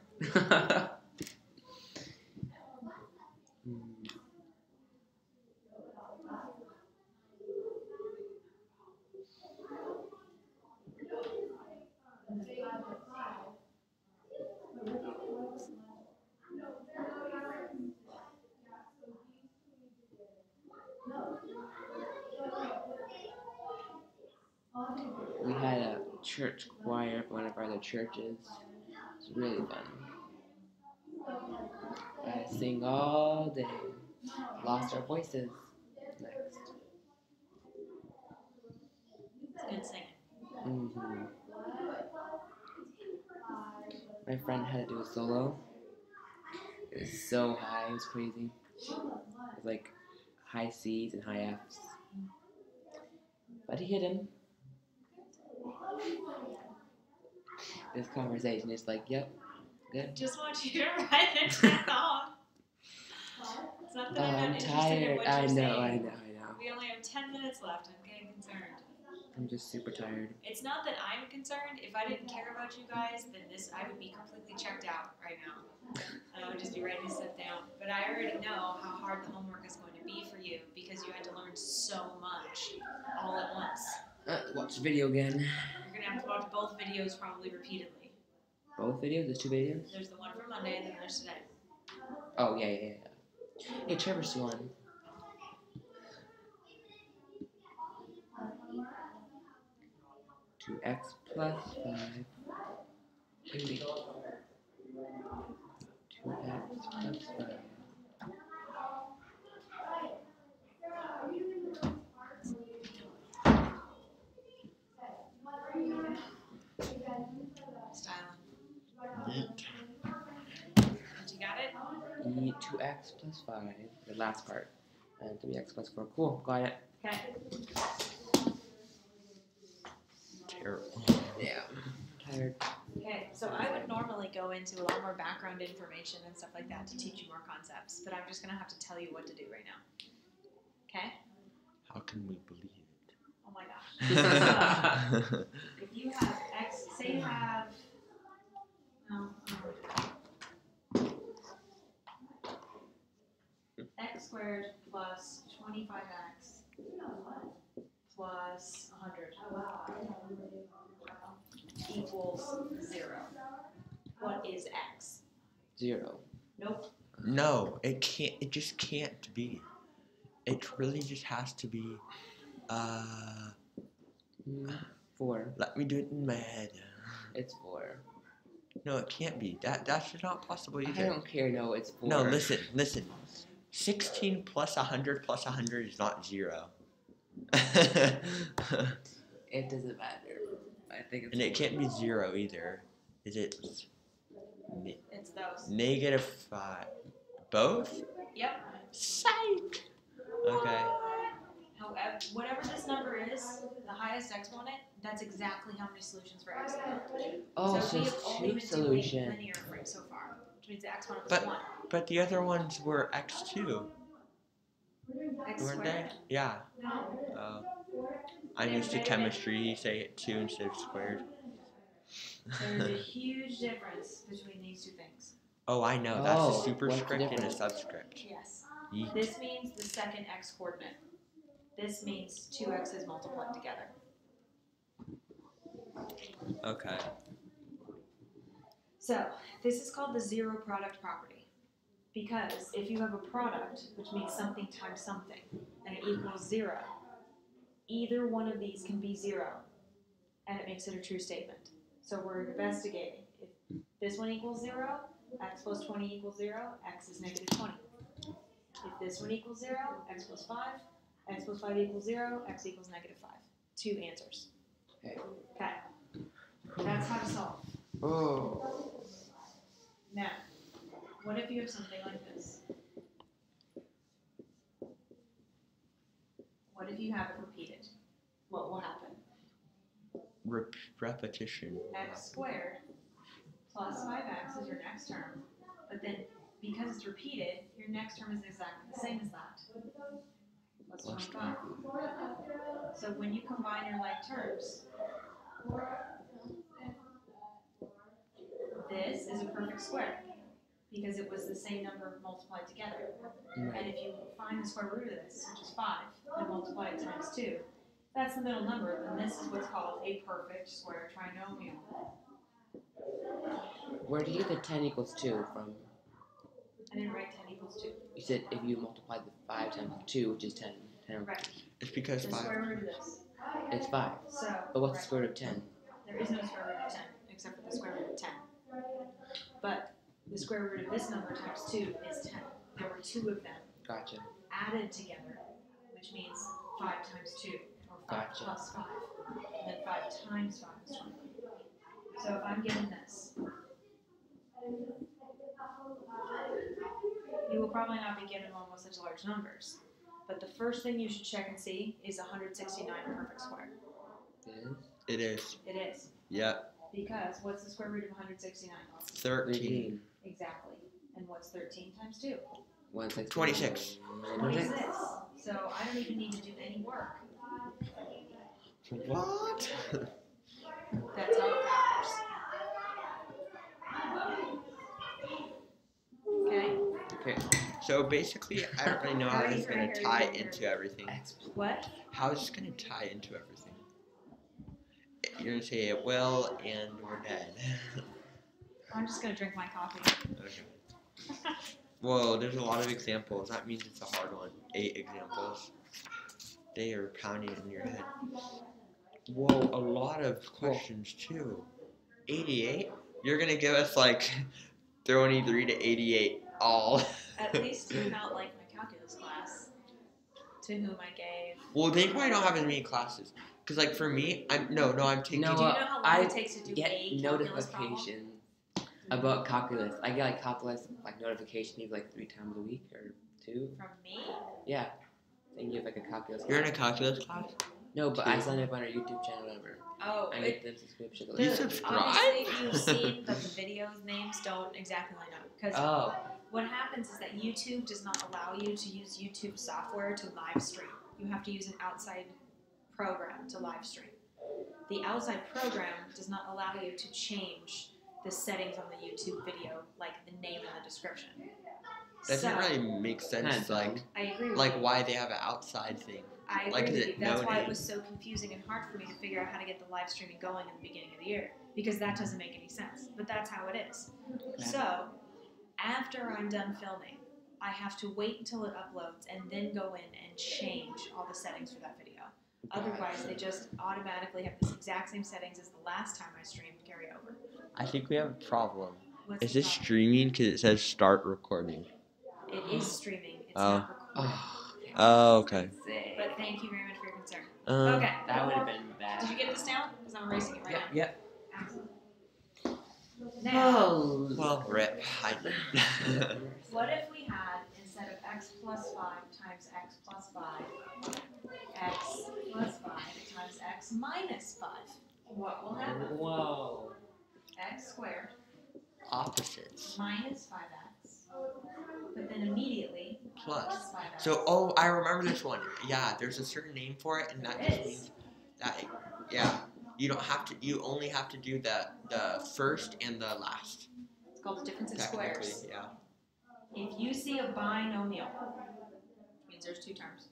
We had a church choir for one of our other churches. It's really fun. I sing all day. Lost our voices. Next. It's good singing. My friend had to do a solo. It was so high, it was crazy. It was like high C's and high F's. But he hit him. This conversation is like, yep, good. Just want you to write it down. It's not that I'm not I'm interested in tired. what you're I know. saying. We We only have 10 minutes left. I'm getting concerned. I'm just super tired. It's not that I'm concerned. If I didn't care about you guys, then I would be completely checked out right now. And I would just be writing stuff down. But I already know how hard the homework is going to be for you because you had to learn so much all at once. Watch the video again. You're going to have to watch both videos probably repeatedly. Both videos? There's 2 videos? There's the one from Monday and then there's today. Oh, yeah. Hey, Trevor's still on. Two x plus 5. Maybe. 2x plus 5. Styling. Yeet. You got it? Eat. be 2x plus 5, the last part, and 3x plus 4. Cool, got it. Okay. Terrible. Yeah, I'm tired. Okay, so I would normally go into a lot more background information and stuff like that to teach you more concepts, but I'm just going to have to tell you what to do right now. Okay? How can we believe it? Oh my gosh. So, if you have x, say you have, x squared plus 25x plus 100 equals 0. What is x? 0. Nope. No, it can't. It just can't be. It really just has to be. 4. Let me do it in my head. It's 4. No, it can't be. That's just not possible I either. don't care. No, it's 4. No, listen. 16 plus 100 plus 100 is not 0. It doesn't matter. I think it's And it 4. can't be 0 either. Is it? It's those. Negative 5. Both? Yep. Psych! Okay. However, whatever this number is, the highest exponent, that's exactly how many solutions for x there are. Oh, so so we it's have only 2 been doing solutions. linear for so far, which means the exponent was 1. But the other ones were x2, X weren't they? squared? Yeah. No. I'm used to chemistry. You say it 2 instead of squared. There's a huge difference between these two things. Oh, I know. That's Oh, a what's the superscript and a difference? subscript. Yes. Yeet. This means the second x coordinate. This means 2 x's multiplied together. Okay. So, this is called the zero product property. Because if you have a product, which means something times something, and it equals 0, either one of these can be 0, and it makes it a true statement. So we're investigating. If this one equals 0, x plus 20 equals 0, x is negative 20. If this one equals 0, x plus 5, x plus 5 equals 0, x equals negative 5. 2 answers. Okay. Okay. That's how to solve. Oh. Now, what if you have something like this? What if you have it repeated? What will happen? Repetition. X squared plus 5x is your next term, but then because it's repeated, your next term is exactly the same as that. Plus 25. So when you combine your like terms, this is a perfect square because it was the same number multiplied together. And if you find the square root of this, which is 5, and multiply it times 2, that's the middle number, and this is what's called a perfect square trinomial. Where did you get the 10 equals 2 from? I didn't write 10 equals 2. You said if you multiply the 5 times 2, which is 10. 10 Right. It's because The 5. square root of this. It's 5. So, But what's the square root of 10? there is no square root of 10, except for the square root of 10. But the square root of this number times 2 is 10. There were 2 of them Gotcha. added together, which means 5 times 2, or 5 Gotcha. plus 5. And then 5 times 5 is 20. So if I'm given this, you will probably not be given one with such large numbers. But the first thing you should check and see is 169 a perfect square. It is? It is. It is. Yep. Because what's the square root of 169? 13. Exactly. And what's 13 times 2? 26. 26. So I don't even need to do any work. What? That's how it matters. Okay? Okay. So basically, I don't really know how this is going to tie into everything. What? How is this going to tie into everything? You're going to say it will, and we're dead. I'm just going to drink my coffee. Okay. Whoa, there's a lot of examples. That means it's a hard one. 8 examples. They are pounding in your head. Whoa, a lot of questions too. 88? You're going to give us like 23 to 88 all. At least you're not like my calculus class, to whom I gave. Well, they probably don't have as many classes. Because like for me, I'm taking... No, Do you know how long I it takes to do get a calculus problem? notifications About calculus. I get like calculus like notification maybe like 3 times a week or 2. From me? Yeah. Then you have like a calculus. You're in a class. calculus class? No, but 2. I signed up on our YouTube channel ever. Oh, I get them subscription. You subscribe? Obviously, you've seen that the videos names don't exactly line up. Because Oh. what happens is that YouTube does not allow you to use YouTube software to live stream. You have to use an outside program to live stream. The outside program does not allow you to change the settings on the YouTube video, like the name and the description. Doesn't really make sense. Like, I agree with like you. why they have an outside thing. I agree like, with is you. it That's why it noted? was so confusing and hard for me to figure out how to get the live streaming going in the beginning of the year. Because that doesn't make any sense. But that's how it is. Yeah. So, after I'm done filming, I have to wait until it uploads and then go in and change all the settings for that video. Otherwise, they just automatically have the exact same settings as the last time I streamed carry over. I think we have a problem. What's Is the this problem? streaming? Because it says start recording. It is streaming. It's Oh. not recording. Oh, okay. But thank you very much for your concern. Um, Okay. That would have been bad. Did you get this down? Because I'm erasing it right now. Yep. Excellent. Now, Oh. Well, rip. what if we had, instead of x plus 5 times x plus 5, x plus 5 times x minus 5? What will happen? Whoa. X squared Opposites. minus 5x, but then immediately Plus. plus 5x. So, oh, I remember this one. Yeah, there's a certain name for it, and that There just is. means that, yeah, you don't have to. You only have to do the first and the last. It's called the difference of Technically, squares. yeah. If you see a binomial, it means there's 2 terms,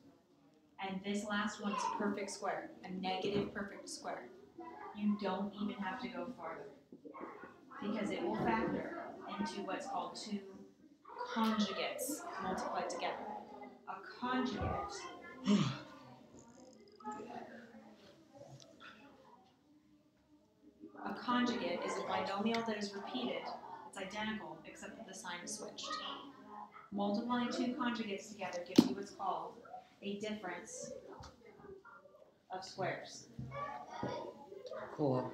and this last one is a perfect square, a negative perfect square, you don't even have to go farther, because it will factor into what's called 2 conjugates multiplied together. A conjugate is a binomial that is repeated. It's identical, except that the sign is switched. Multiplying 2 conjugates together gives you what's called a difference of squares. Cool.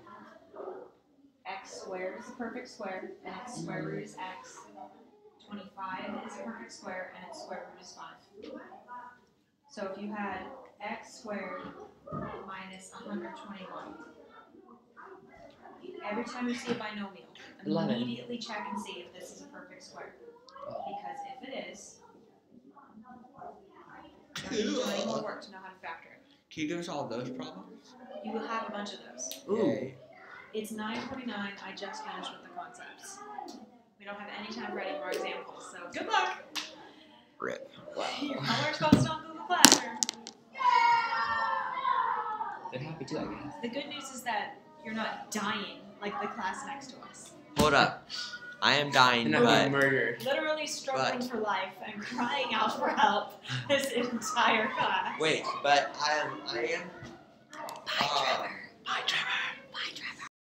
X squared is a perfect square, and its square root is x. 25 is a perfect square, and its square root is 5. So if you had x squared minus 121, every time you see a binomial, 11. immediately check and see if this is a perfect square. Because if it is, you don't need to do any more work to know how to factor it. Can you give us all those problems? You will have a bunch of those. Ooh. Yay. It's 9:49. I just finished with the concepts. We don't have any time for any more examples, so good luck. Rip. Your homework's posted on Google Classroom. They're happy too, I guess. The good news is that you're not dying like the class next to us. Hold up. I am dying, They're not being but murdered. Literally struggling for life and crying out for help this entire class. wait, but I am. Bye, Trevor. Bye, Trevor.